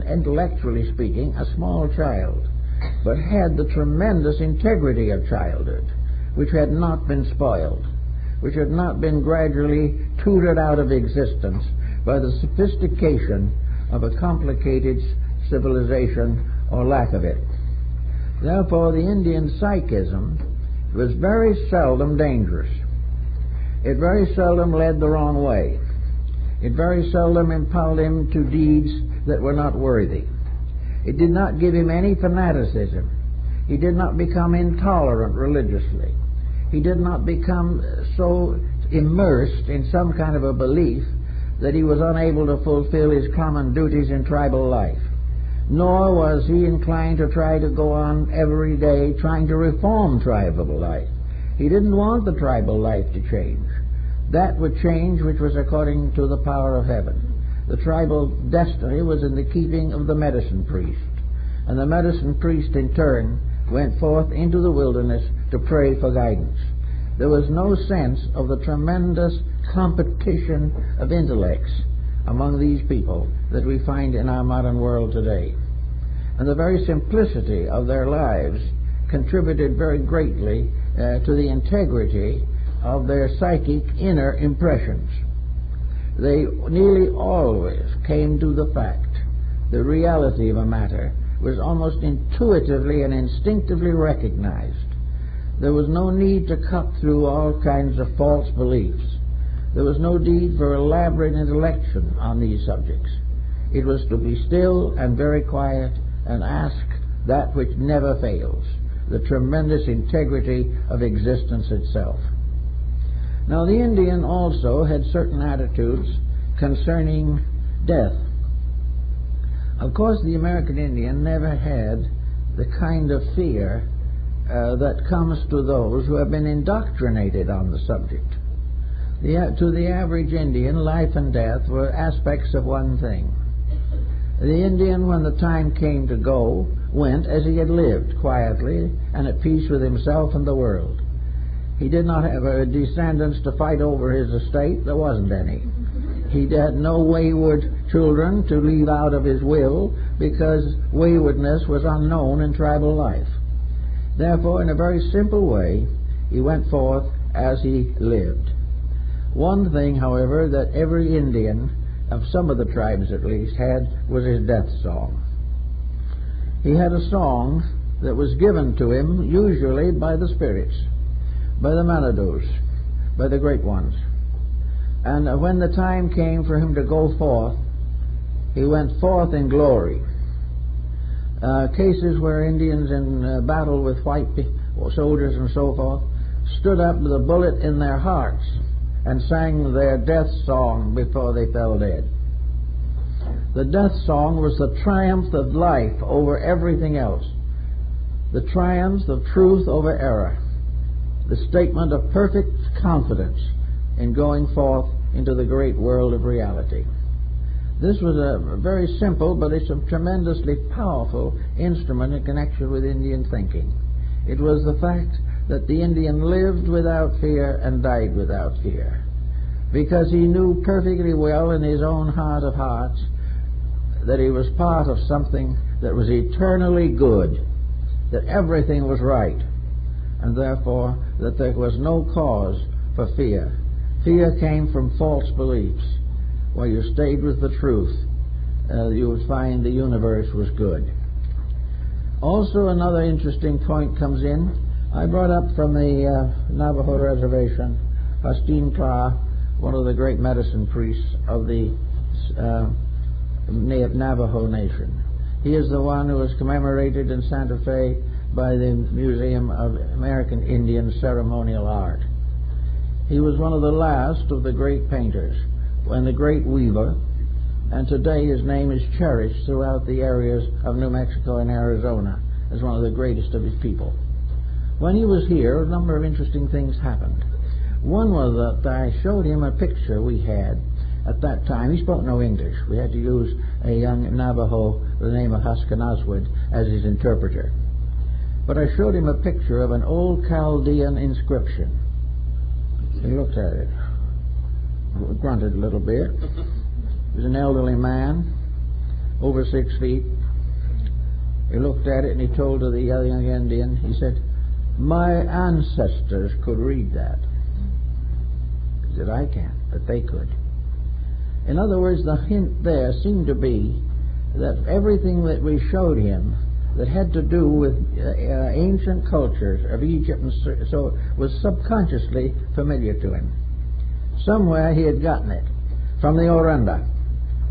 intellectually speaking, a small child, but had the tremendous integrity of childhood, which had not been spoiled, which had not been gradually tutored out of existence by the sophistication of a complicated civilization or lack of it. Therefore, the Indian psychism was very seldom dangerous. It very seldom led the wrong way. It very seldom impelled him to deeds that were not worthy. It did not give him any fanaticism. He did not become intolerant religiously. He did not become so immersed in some kind of a belief that he was unable to fulfill his common duties in tribal life. Nor was he inclined to try to go on every day trying to reform tribal life. He didn't want the tribal life to change. That would change which was according to the power of heaven. The tribal destiny was in the keeping of the medicine priest. And the medicine priest, in turn, went forth into the wilderness to pray for guidance. There was no sense of the tremendous competition of intellects among these people that we find in our modern world today. And the very simplicity of their lives contributed very greatly to the integrity of their psychic inner impressions. They nearly always came to the fact, the reality of a matter was almost intuitively and instinctively recognized. There was no need to cut through all kinds of false beliefs. There was no need for elaborate intellection on these subjects. It was to be still and very quiet and ask that which never fails, the tremendous integrity of existence itself. Now, the Indian also had certain attitudes concerning death. Of course, the American Indian never had the kind of fear that comes to those who have been indoctrinated on the subject. To the average Indian, life and death were aspects of one thing. The Indian, when the time came to go, went as he had lived, quietly and at peace with himself and the world. He did not have descendants to fight over his estate. There wasn't any. He had no wayward children to leave out of his will, because waywardness was unknown in tribal life. Therefore, in a very simple way, he went forth as he lived. One thing, however, that every Indian, of some of the tribes at least, had was his death song. He had a song that was given to him usually by the spirits, by the Manadus, by the great ones. And when the time came for him to go forth, he went forth in glory. Cases where Indians in battle with white soldiers and so forth stood up with a bullet in their hearts and sang their death song before they fell dead. The death song was the triumph of life over everything else, the triumph of truth over error, the statement of perfect confidence in going forth into the great world of reality. This was a very simple, but it's a tremendously powerful instrument in connection with Indian thinking. It was the fact that the Indian lived without fear and died without fear, because he knew perfectly well in his own heart of hearts that he was part of something that was eternally good, that everything was right, and therefore that there was no cause for fear. Fear came from false beliefs. While you stayed with the truth, you would find the universe was good. Also, another interesting point comes in. I brought up from the Navajo reservation Hosteen Kla, one of the great medicine priests of the Navajo Nation. He is the one who was commemorated in Santa Fe by the Museum of American Indian Ceremonial Art. He was one of the last of the great painters and the great weaver, and today his name is cherished throughout the areas of New Mexico and Arizona as one of the greatest of his people. When he was here, a number of interesting things happened. One was that I showed him a picture we had at that time. He spoke no English. We had to use a young Navajo by the name of Huskin Oswood as his interpreter. But I showed him a picture of an old Chaldean inscription. He looked at it, grunted a little bit. He was an elderly man, over 6 feet. He looked at it and he told to the young Indian, he said, "My ancestors could read that." He said, "I can't, but they could." In other words, the hint there seemed to be that everything that we showed him that had to do with ancient cultures of Egypt and so was subconsciously familiar to him. Somewhere he had gotten it from the Oranda.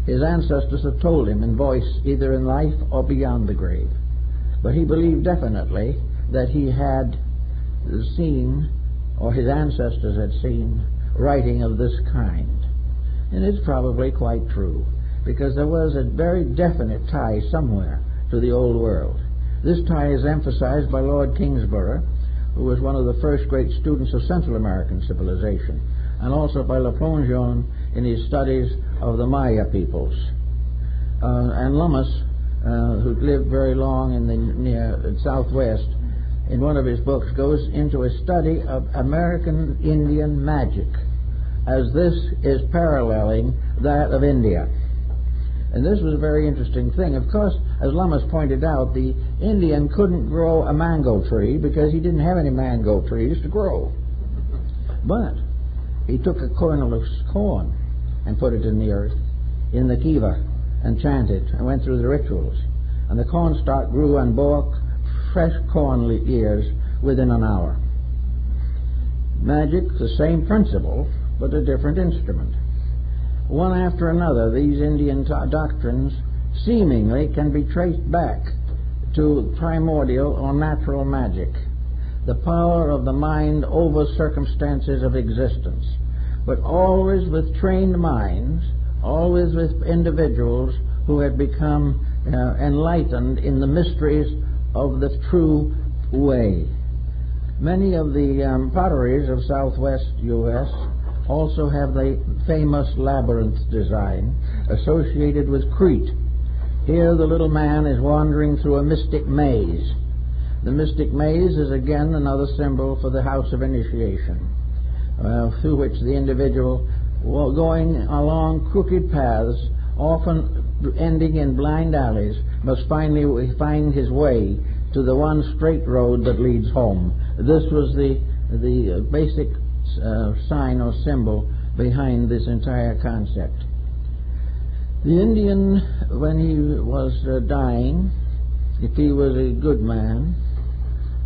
His ancestors had told him in voice, either in life or beyond the grave. But he believed definitely that he had seen, or his ancestors had seen, writing of this kind. And it's probably quite true, because there was a very definite tie somewhere to the old world. This tie is emphasized by Lord Kingsborough, who was one of the first great students of Central American civilization, and also by Le Plongeon in his studies of the Maya peoples. And Lummis, who lived very long in the near southwest, in one of his books goes into a study of American Indian magic, as this is paralleling that of India. And this was a very interesting thing. Of course, as Lummis pointed out, the Indian couldn't grow a mango tree because he didn't have any mango trees to grow. But he took a kernel of corn and put it in the earth, in the kiva, and chanted, and went through the rituals. And the cornstalk grew and bore fresh corn ears within an hour. Magic, the same principle, but a different instrument. One after another, these Indian doctrines seemingly can be traced back to primordial or natural magic, the power of the mind over circumstances of existence, but always with trained minds, always with individuals who had become enlightened in the mysteries of the true way. Many of the potteries of southwest U.S. also have the famous labyrinth design associated with Crete. Here the little man is wandering through a mystic maze. The mystic maze is again another symbol for the house of initiation, through which the individual, going along crooked paths, often ending in blind alleys, must finally find his way to the one straight road that leads home. This was the basic sign or symbol behind this entire concept. The Indian, when he was dying, if he was a good man,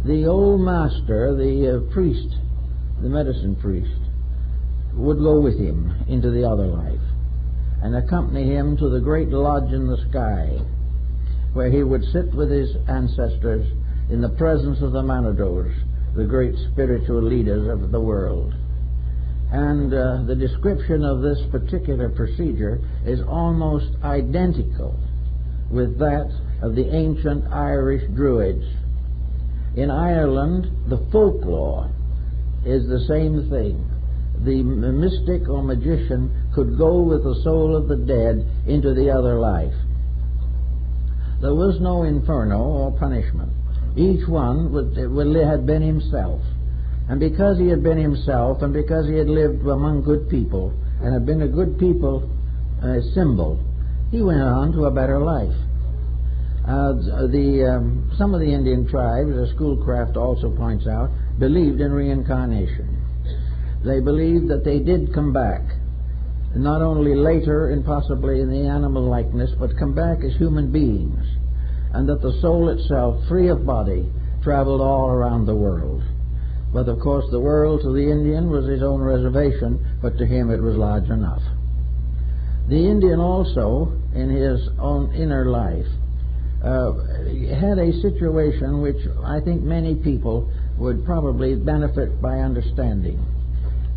the old master, the priest, the medicine priest, would go with him into the other life and accompany him to the great lodge in the sky, where he would sit with his ancestors in the presence of the Manados, the great spiritual leaders of the world. And the description of this particular procedure is almost identical with that of the ancient Irish Druids. In Ireland, the folklore is the same thing. The mystic or magician could go with the soul of the dead into the other life. There was no inferno or punishment. Each one had been himself. And because he had been himself, and because he had lived among good people, and had been a good people symbol, he went on to a better life. Some of the Indian tribes, as Schoolcraft also points out, believed in reincarnation. They believed that they did come back, not only later and possibly in the animal likeness, but come back as human beings, and that the soul itself, free of body, traveled all around the world. But of course the world to the Indian was his own reservation, but to him it was large enough. The Indian also, in his own inner life, had a situation which I think many people would probably benefit by understanding.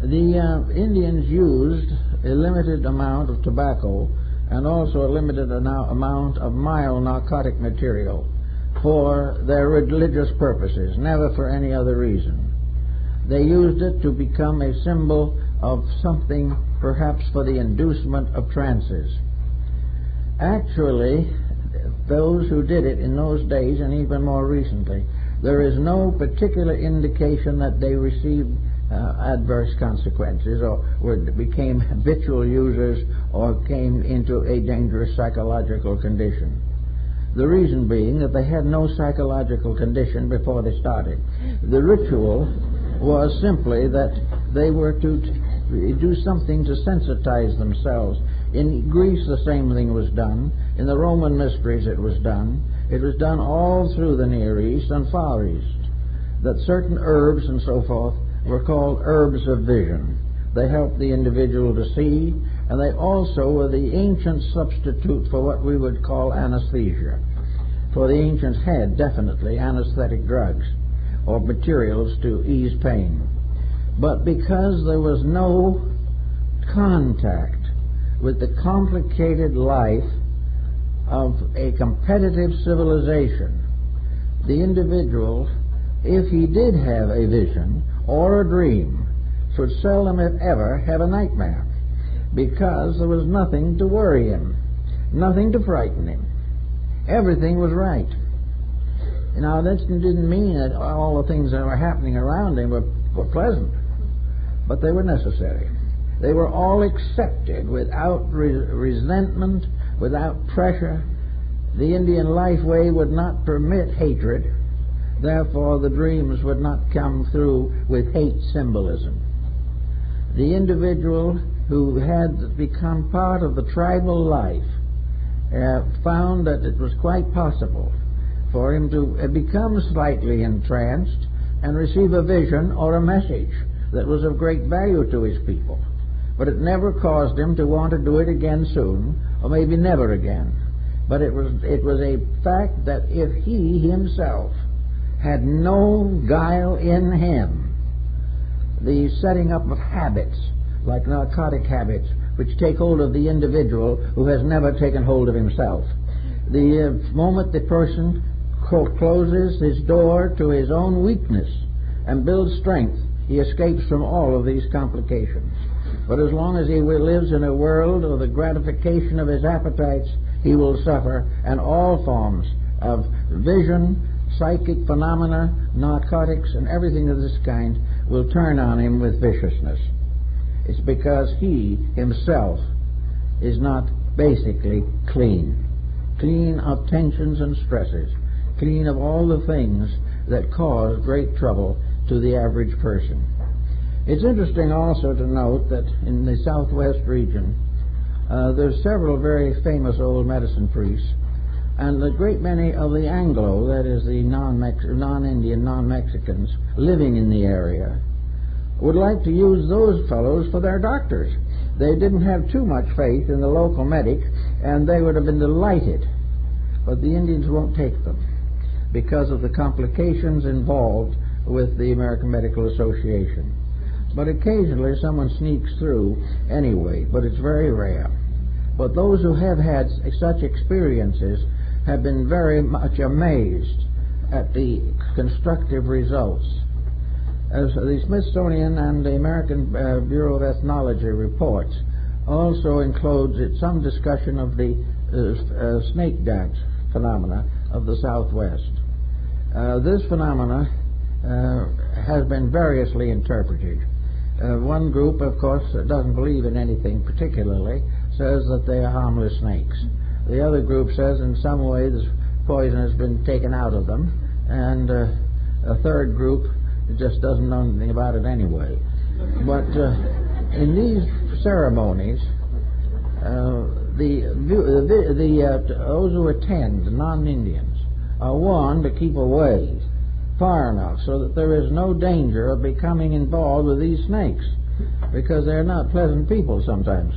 The Indians used a limited amount of tobacco and also a limited amount of mild narcotic material for their religious purposes, never for any other reason. They used it to become a symbol of something, perhaps for the inducement of trances. Actually, those who did it in those days, and even more recently, there is no particular indication that they received adverse consequences or became habitual users or came into a dangerous psychological condition. The reason being that they had no psychological condition before they started. The ritual was simply that they were to do something to sensitize themselves. In Greece the same thing was done. In the Roman mysteries it was done. It was done all through the Near East and Far East, that certain herbs and so forth were called herbs of vision. They helped the individual to see, and they also were the ancient substitute for what we would call anesthesia. For the ancients had definitely anesthetic drugs or materials to ease pain. But because there was no contact with the complicated life of a competitive civilization, the individual, if he did have a vision or a dream, should seldom, if ever, have a nightmare, because there was nothing to worry him, nothing to frighten him. Everything was right. Now, that didn't mean that all the things that were happening around him were pleasant, but they were necessary. They were all accepted without resentment, without pressure. The Indian life way would not permit hatred. Therefore, the dreams would not come through with hate symbolism. The individual who had become part of the tribal life found that it was quite possible for him to become slightly entranced and receive a vision or a message that was of great value to his people. But it never caused him to want to do it again soon, or maybe never again. But it was a fact that if he himself had no guile in him, the setting up of habits, like narcotic habits, which take hold of the individual who has never taken hold of himself. The moment the person closes his door to his own weakness and builds strength, he escapes from all of these complications. But as long as he lives in a world of the gratification of his appetites, he will suffer, and all forms of vision, psychic phenomena, narcotics, and everything of this kind will turn on him with viciousness. It's because he himself is not basically clean of tensions and stresses, clean of all the things that cause great trouble to the average person. It's interesting also to note that in the Southwest region, there's several very famous old medicine priests, and a great many of the Anglo, that is the non-Indian, non-Mexicans living in the area, would like to use those fellows for their doctors. They didn't have too much faith in the local medic, and they would have been delighted. But the Indians won't take them because of the complications involved with the American Medical Association. But occasionally someone sneaks through anyway, but it's very rare. But those who have had such experiences have been very much amazed at the constructive results. As the Smithsonian and the American Bureau of Ethnology reports also includes some discussion of the snake dance phenomena of the Southwest. This phenomena has been variously interpreted. One group, of course, that doesn't believe in anything particularly, says that they are harmless snakes. The other group says in some way the poison has been taken out of them, and a third group just doesn't know anything about it anyway. But in these ceremonies, those who attend, the non-Indians, are warned to keep away far enough so that there is no danger of becoming involved with these snakes, because they're not pleasant people sometimes.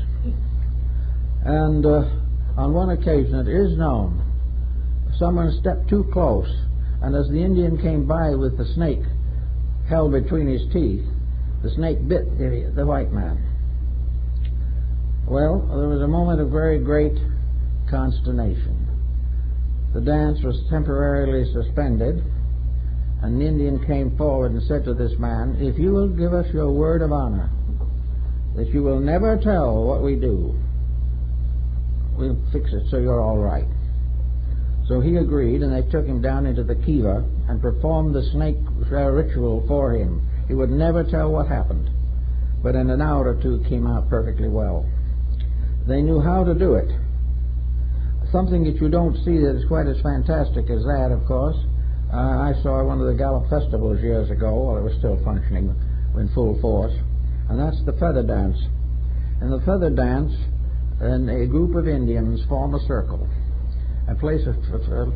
And on one occasion it is known someone stepped too close, and as the Indian came by with the snake held between his teeth, the snake bit the white man. Well, there was a moment of very great consternation. The dance was temporarily suspended. An Indian came forward and said to this man, "If you will give us your word of honor that you will never tell what we do, we'll fix it so you're all right." So he agreed, and they took him down into the kiva and performed the snake ritual for him. He would never tell what happened, but in an hour or two it came out perfectly well. They knew how to do it. Something that you don't see that is quite as fantastic as that, of course, I saw one of the Gallup festivals years ago while it was still functioning in full force, and that's the feather dance. In the feather dance, a group of Indians form a circle and place a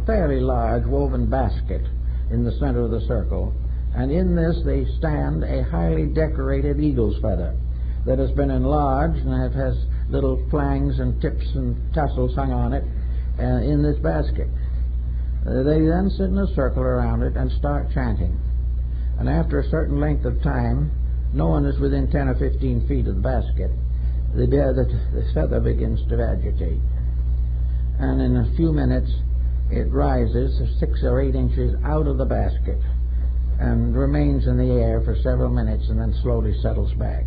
fairly large woven basket in the center of the circle, and in this they stand a highly decorated eagle's feather that has been enlarged and it has little flangs and tips and tassels hung on it in this basket. They then sit in a circle around it and start chanting. And after a certain length of time, no one is within 10 or 15 feet of the basket, the feather begins to agitate. And in a few minutes, it rises 6 or 8 inches out of the basket and remains in the air for several minutes and then slowly settles back.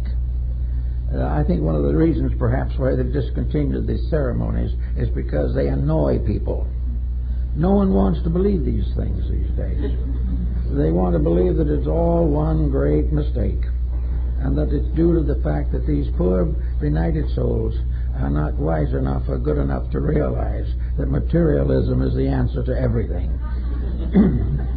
I think one of the reasons perhaps why they've discontinued these ceremonies is because they annoy people. No one wants to believe these things these days. They want to believe that it's all one great mistake, and that it's due to the fact that these poor benighted souls are not wise enough or good enough to realize that materialism is the answer to everything.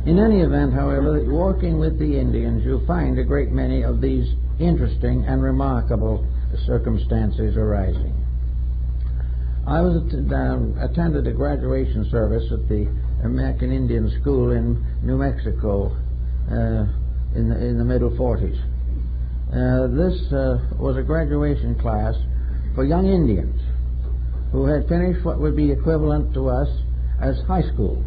In any event, however, walking with the Indians, you'll find a great many of these interesting and remarkable circumstances arising. I attended a graduation service at the American Indian School in New Mexico in the middle 40s. This was a graduation class for young Indians who had finished what would be equivalent to us as high school.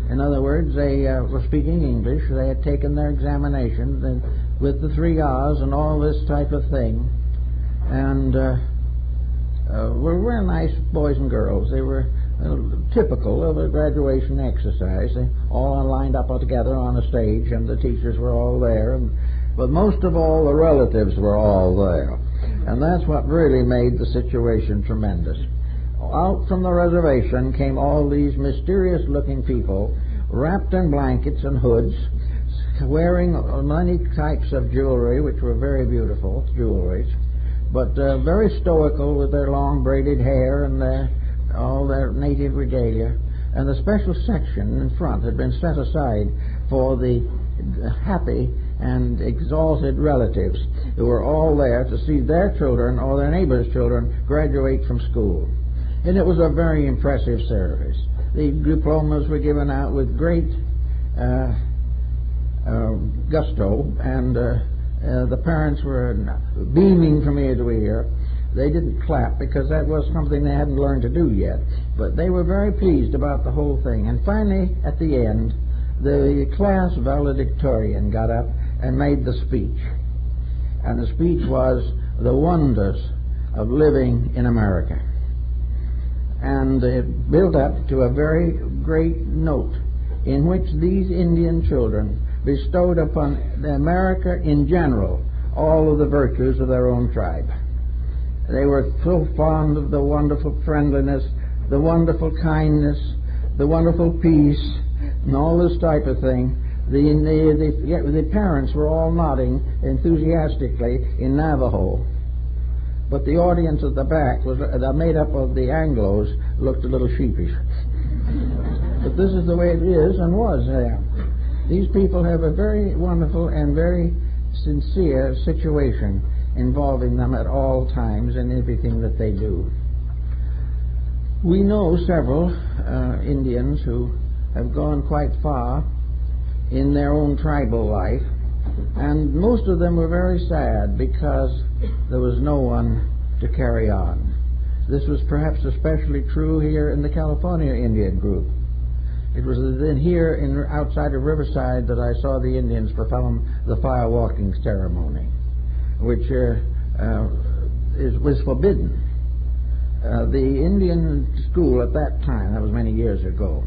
In other words, they were speaking English. They had taken their examinations with the 3 R's and all this type of thing, and were real nice boys and girls. They were typical of a graduation exercise. They all lined up together on a stage, and the teachers were all there. But most of all, the relatives were all there. And that's what really made the situation tremendous. Out from the reservation came all these mysterious-looking people, wrapped in blankets and hoods, wearing many types of jewelry, which were very beautiful jewelries, but very stoical with their long braided hair and all their native regalia. And the special section in front had been set aside for the happy and exalted relatives who were all there to see their children or their neighbors' children graduate from school. And it was a very impressive service. The diplomas were given out with great gusto, and the parents were beaming from ear to ear. They didn't clap because that was something they hadn't learned to do yet, but they were very pleased about the whole thing. And finally, at the end, the class valedictorian got up and made the speech. And the speech was the wonders of living in America. And it built up to a very great note in which these Indian children bestowed upon America in general all of the virtues of their own tribe. They were so fond of the wonderful friendliness, the wonderful kindness, the wonderful peace, and all this type of thing. The parents were all nodding enthusiastically in Navajo, but the audience at the back was made up of the Anglos, looked a little sheepish. But this is the way it is and was there. These people have a very wonderful and very sincere situation involving them at all times in everything that they do. We know several Indians who have gone quite far in their own tribal life, and most of them were very sad because there was no one to carry on. This was perhaps especially true here in the California Indian group. It was then here outside of Riverside that I saw the Indians perform the fire walking ceremony, which was forbidden. The Indian school at that time, that was many years ago,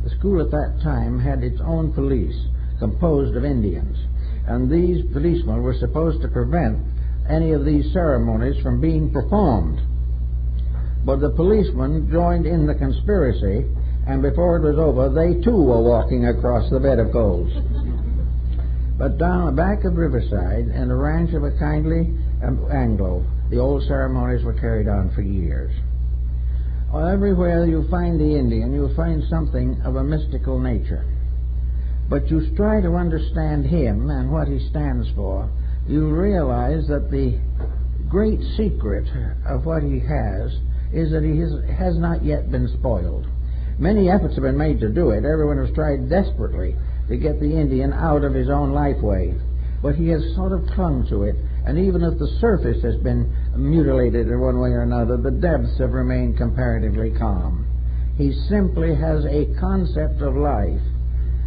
the school at that time had its own police composed of Indians, and these policemen were supposed to prevent any of these ceremonies from being performed. But the policemen joined in the conspiracy, and before it was over, they too were walking across the bed of coals. But down the back of Riverside, in the ranch of a kindly Anglo, the old ceremonies were carried on for years. Well, everywhere you find the Indian, you find something of a mystical nature. But you try to understand him and what he stands for, you realize that the great secret of what he has is that he has not yet been spoiled. Many efforts have been made to do it. Everyone has tried desperately to get the Indian out of his own lifeway. But he has sort of clung to it, and even if the surface has been mutilated in one way or another, the depths have remained comparatively calm. He simply has a concept of life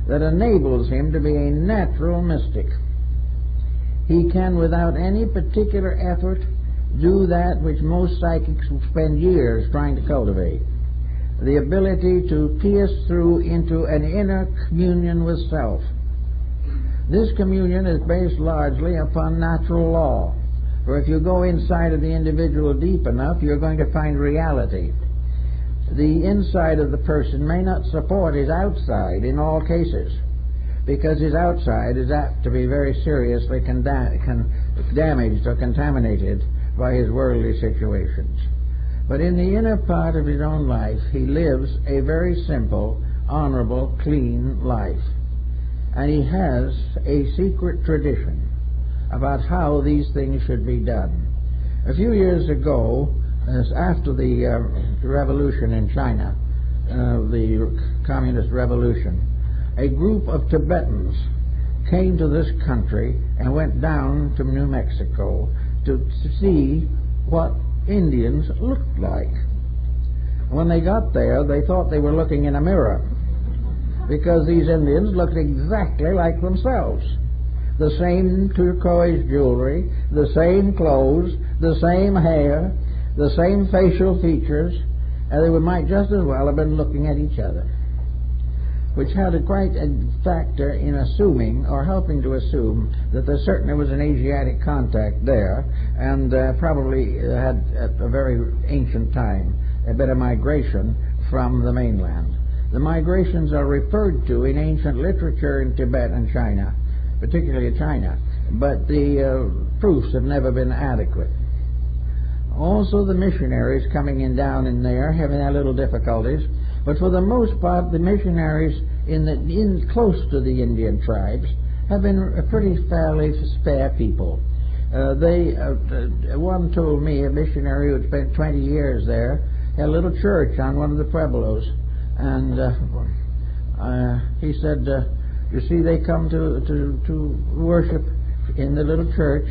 that enables him to be a natural mystic. He can, without any particular effort, do that which most psychics will spend years trying to cultivate: the ability to pierce through into an inner communion with self. This communion is based largely upon natural law, for if you go inside of the individual deep enough, you're going to find reality. The inside of the person may not support his outside in all cases, because his outside is apt to be very seriously damaged or contaminated by his worldly situations. But in the inner part of his own life, he lives a very simple, honorable, clean life. And he has a secret tradition about how these things should be done. A few years ago, after the revolution in China, the communist revolution, a group of Tibetans came to this country and went down to New Mexico to see what Indians looked like. When they got there, they thought they were looking in a mirror, because these Indians looked exactly like themselves. The same turquoise jewelry, the same clothes, the same hair, the same facial features, and they might just as well have been looking at each other, which had quite a factor in assuming, or helping to assume, that there certainly was an Asiatic contact there, and probably had, at a very ancient time, a bit of migration from the mainland. The migrations are referred to in ancient literature in Tibet and China, particularly China, but the proofs have never been adequate. Also, the missionaries coming in down in there having their little difficulties, but for the most part, the missionaries in close to the Indian tribes have been pretty fairly spare people. One told me, a missionary who had spent 20 years there, had a little church on one of the pueblos, and he said, you see, they come to worship in the little church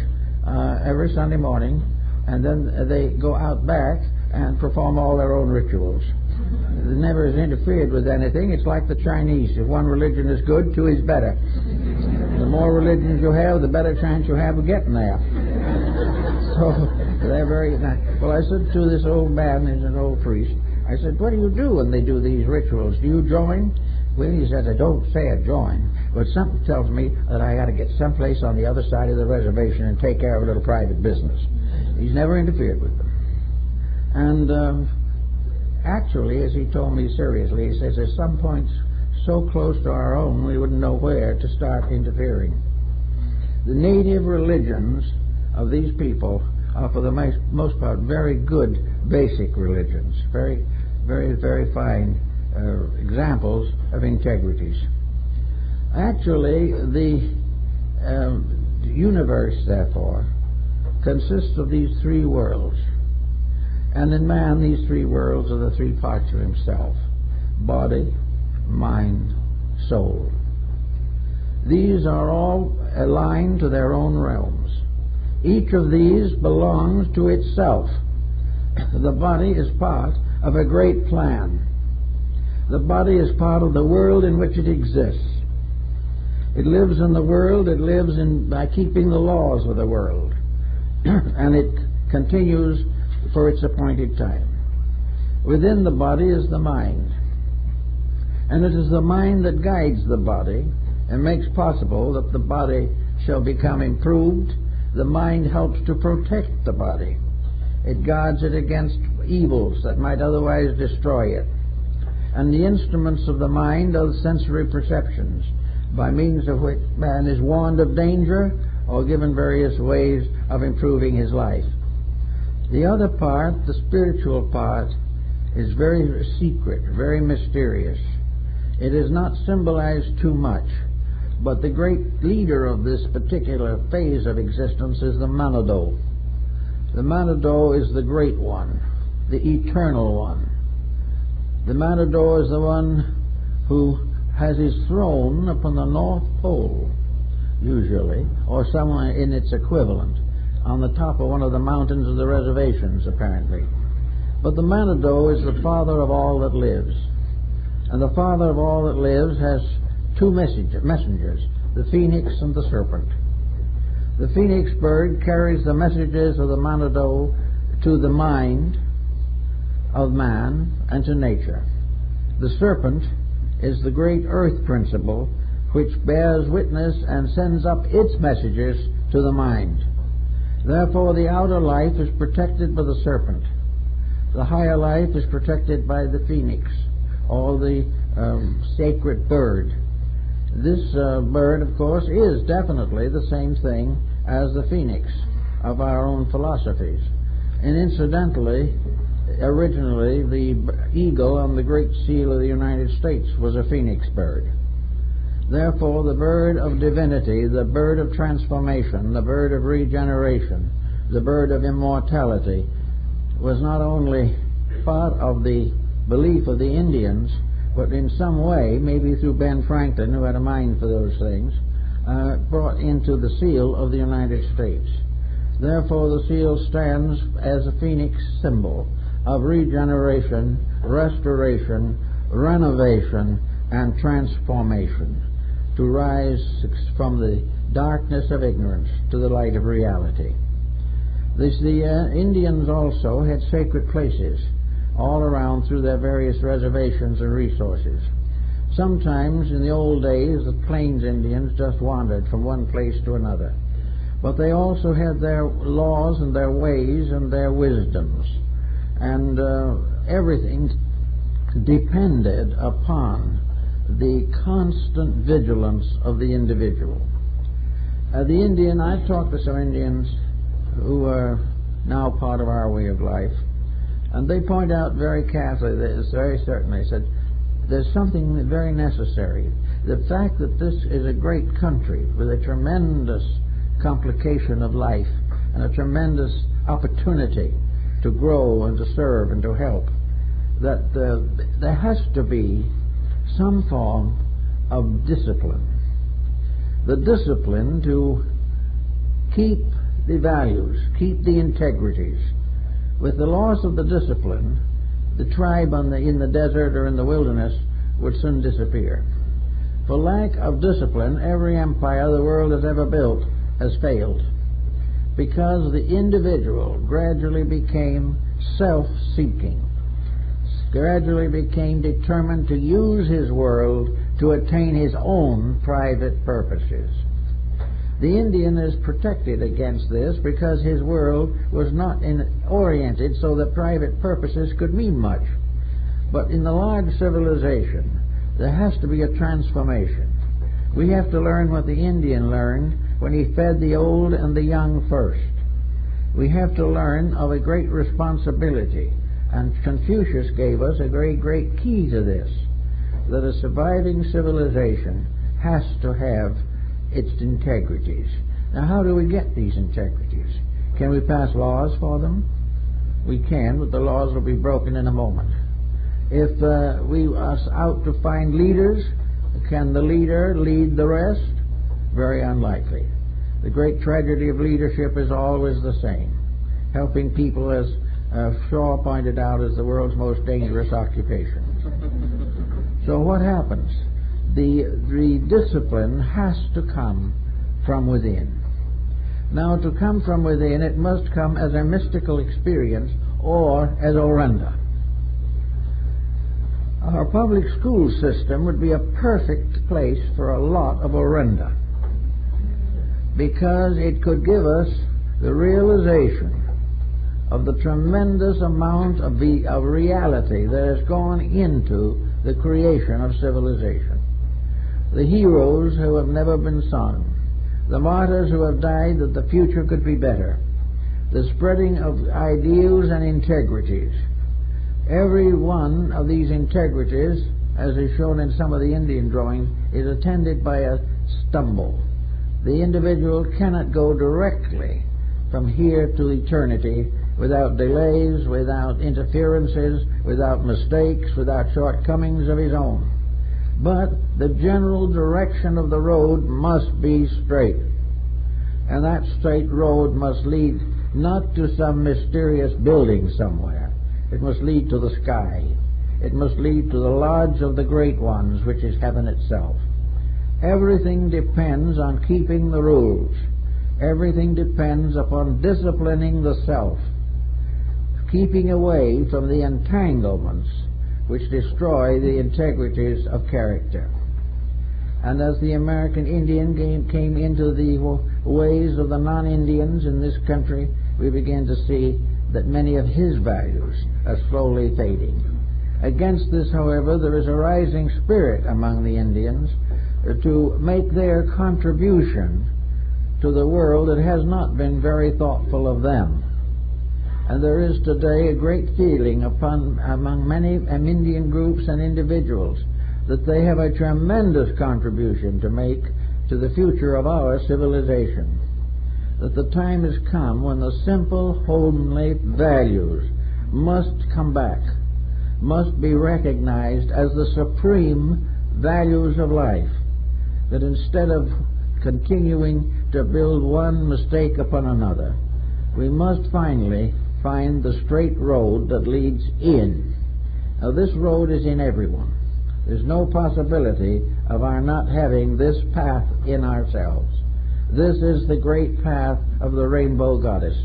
every Sunday morning, and then they go out back and perform all their own rituals. It never has interfered with anything. It's like the Chinese. If one religion is good, two is better. The more religions you have, the better chance you have of getting there. So they're very nice. Well, I said to this old man, he's an old priest, I said, what do you do when they do these rituals? Do you join? Well, he says, I don't say I join, but something tells me that I got to get someplace on the other side of the reservation and take care of a little private business. He's never interfered with them. And actually, as he told me seriously, he says, there's some points so close to our own we wouldn't know where to start interfering. The native religions of these people are, for the most part, very good basic religions, very, very, very fine examples of integrities. Actually, the universe, therefore, consists of these three worlds. And in man, these three worlds are the three parts of himself: body, mind, soul. These are all aligned to their own realms. Each of these belongs to itself. The body is part of a great plan. The body is part of the world in which it exists. It lives in the world, it lives by keeping the laws of the world. And it continues for its appointed time. Within the body is the mind. And it is the mind that guides the body and makes possible that the body shall become improved. The mind helps to protect the body. It guards it against evils that might otherwise destroy it. And the instruments of the mind are the sensory perceptions, by means of which man is warned of danger or given various ways of improving his life. The other part, the spiritual part, is very secret, very mysterious. It is not symbolized too much, but the great leader of this particular phase of existence is the Manado. The Manado is the great one, the eternal one. The Manado is the one who has his throne upon the North Pole, usually, or somewhere in its equivalent, on the top of one of the mountains of the reservations, apparently. But the Manado is the father of all that lives. And the father of all that lives has two messengers, the phoenix and the serpent. The phoenix bird carries the messages of the Manado to the mind of man and to nature. The serpent is the great earth principle which bears witness and sends up its messages to the mind. Therefore, the outer life is protected by the serpent. The higher life is protected by the phoenix, or the sacred bird. This bird, of course, is definitely the same thing as the phoenix of our own philosophies. And incidentally, originally, the eagle on the Great Seal of the United States was a phoenix bird. Therefore, the bird of divinity, the bird of transformation, the bird of regeneration, the bird of immortality, was not only part of the belief of the Indians, but in some way, maybe through Ben Franklin, who had a mind for those things, brought into the seal of the United States. Therefore, the seal stands as a phoenix symbol of regeneration, restoration, renovation, and transformation, to rise from the darkness of ignorance to the light of reality. The Indians also had sacred places all around through their various reservations and resources. Sometimes in the old days the Plains Indians just wandered from one place to another, but they also had their laws and their ways and their wisdoms, and everything depended upon the constant vigilance of the individual. I've talked to some Indians who are now part of our way of life, and they point out very carefully, very certainly, said, there's something very necessary. The fact that this is a great country with a tremendous complication of life and a tremendous opportunity to grow and to serve and to help, that there has to be some form of discipline. The discipline to keep the values, keep the integrities. With the loss of the discipline, the tribe in the desert or in the wilderness would soon disappear. For lack of discipline, every empire the world has ever built has failed, because the individual gradually became self-seeking, gradually became determined to use his world to attain his own private purposes. The Indian is protected against this because his world was not oriented so that private purposes could mean much. But in the large civilization, there has to be a transformation. We have to learn what the Indian learned when he fed the old and the young first. We have to learn of a great responsibility, and Confucius gave us a very great key to this, that a surviving civilization has to have its integrities. Now, how do we get these integrities? Can we pass laws for them? We can, but the laws will be broken in a moment. If we are out to find leaders, can the leader lead the rest? Very unlikely. The great tragedy of leadership is always the same. Helping people, as Shaw pointed out, is the world's most dangerous occupation. So what happens? The discipline has to come from within. Now, to come from within, it must come as a mystical experience or as orenda. our public school system would be a perfect place for a lot of orenda, because it could give us the realization of the tremendous amount of reality that has gone into the creation of civilization. The heroes who have never been sung, the martyrs who have died that the future could be better, the spreading of ideals and integrities. Every one of these integrities, as is shown in some of the Indian drawings, is attended by a stumble. The individual cannot go directly from here to eternity without delays, without interferences, without mistakes, without shortcomings of his own. But the general direction of the road must be straight. And that straight road must lead not to some mysterious building somewhere. It must lead to the sky. It must lead to the lodge of the great ones, which is heaven itself. Everything depends on keeping the rules. Everything depends upon disciplining the self, keeping away from the entanglements which destroy the integrities of character. And as the American Indian came into the ways of the non-Indians in this country, we began to see that many of his values are slowly fading. Against this, however, there is a rising spirit among the Indians to make their contribution to the world that has not been very thoughtful of them. And there is today a great feeling among many Indian groups and individuals that they have a tremendous contribution to make to the future of our civilization. That the time has come when the simple, homely values must come back, must be recognized as the supreme values of life. That instead of continuing to build one mistake upon another, we must finally find the straight road that leads in. Now, this road is in everyone. There's no possibility of our not having this path in ourselves. This is the great path of the Rainbow Goddess.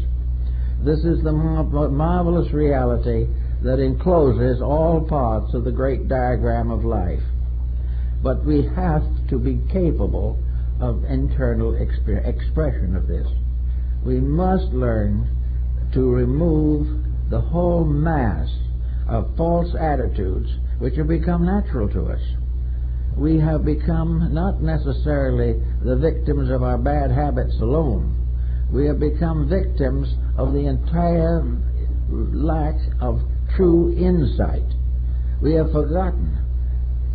This is the marvelous reality that encloses all parts of the great diagram of life. But we have to be capable of internal expression of this. We must learn to remove the whole mass of false attitudes which have become natural to us. We have become not necessarily the victims of our bad habits alone. We have become victims of the entire lack of true insight. We have forgotten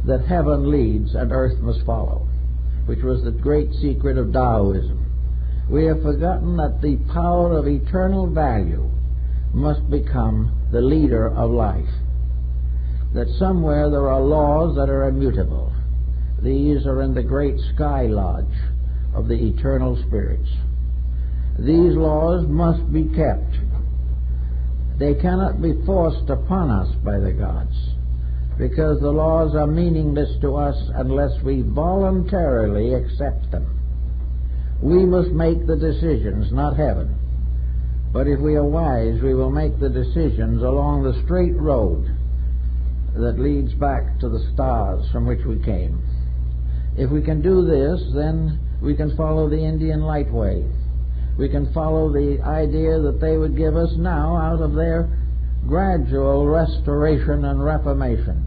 that heaven leads and earth must follow, which was the great secret of Taoism. We have forgotten that the power of eternal value must become the leader of life. That somewhere there are laws that are immutable. These are in the great sky lodge of the eternal spirits. These laws must be kept. They cannot be forced upon us by the gods, because the laws are meaningless to us unless we voluntarily accept them. We must make the decisions, not heaven. But if we are wise, we will make the decisions along the straight road that leads back to the stars from which we came. If we can do this, then we can follow the Indian light way. We can follow the idea that they would give us now out of their gradual restoration and reformation.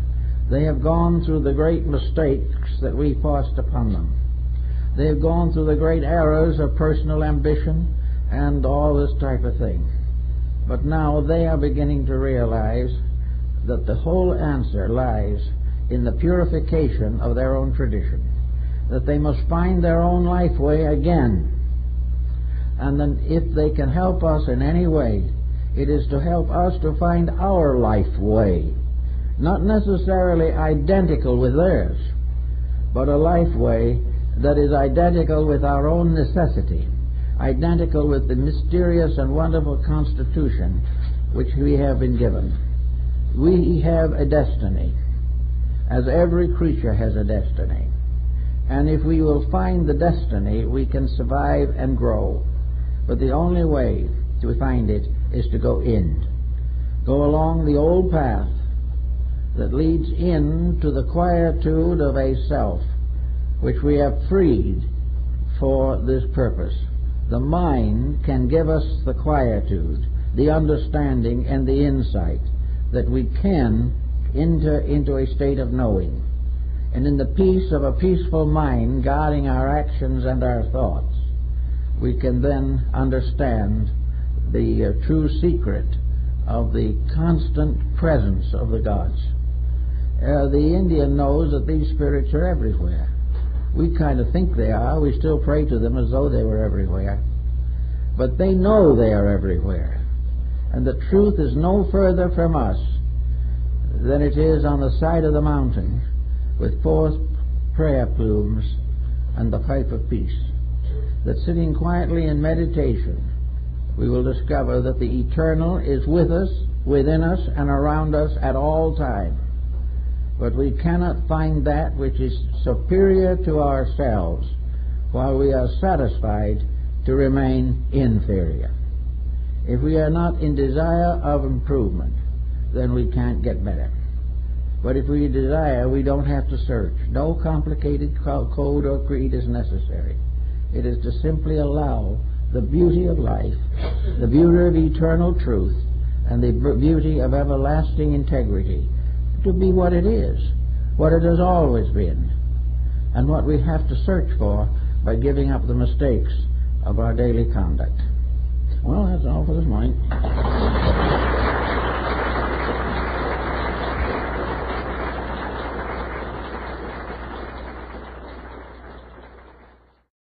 They have gone through the great mistakes that we forced upon them. They have gone through the great errors of personal ambition and all this type of thing. But now they are beginning to realize that the whole answer lies in the purification of their own tradition, that they must find their own life way again. And then if they can help us in any way, it is to help us to find our life way, not necessarily identical with theirs, but a life way that is identical with our own necessity, identical with the mysterious and wonderful constitution which we have been given. We have a destiny, as every creature has a destiny. And if we will find the destiny, we can survive and grow. But the only way to find it is to go in. Go along the old path that leads into the quietude of a self which we have freed for this purpose. The mind can give us the quietude, the understanding, and the insight that we can enter into a state of knowing. And in the peace of a peaceful mind guarding our actions and our thoughts, we can then understand the true secret of the constant presence of the gods. The Indian knows that these spirits are everywhere. We kind of think they are. We still pray to them as though they were everywhere. But they know they are everywhere. And the truth is no further from us than it is on the side of the mountain with 4 prayer plumes and the pipe of peace. That sitting quietly in meditation, we will discover that the eternal is with us, within us, and around us at all times. But we cannot find that which is superior to ourselves while we are satisfied to remain inferior. If we are not in desire of improvement, then we can't get better. But if we desire, we don't have to search. No complicated code or creed is necessary. It is to simply allow the beauty of life, the beauty of eternal truth, and the beauty of everlasting integrity to be what it is, what it has always been, and what we have to search for by giving up the mistakes of our daily conduct. Well, that's all for this morning.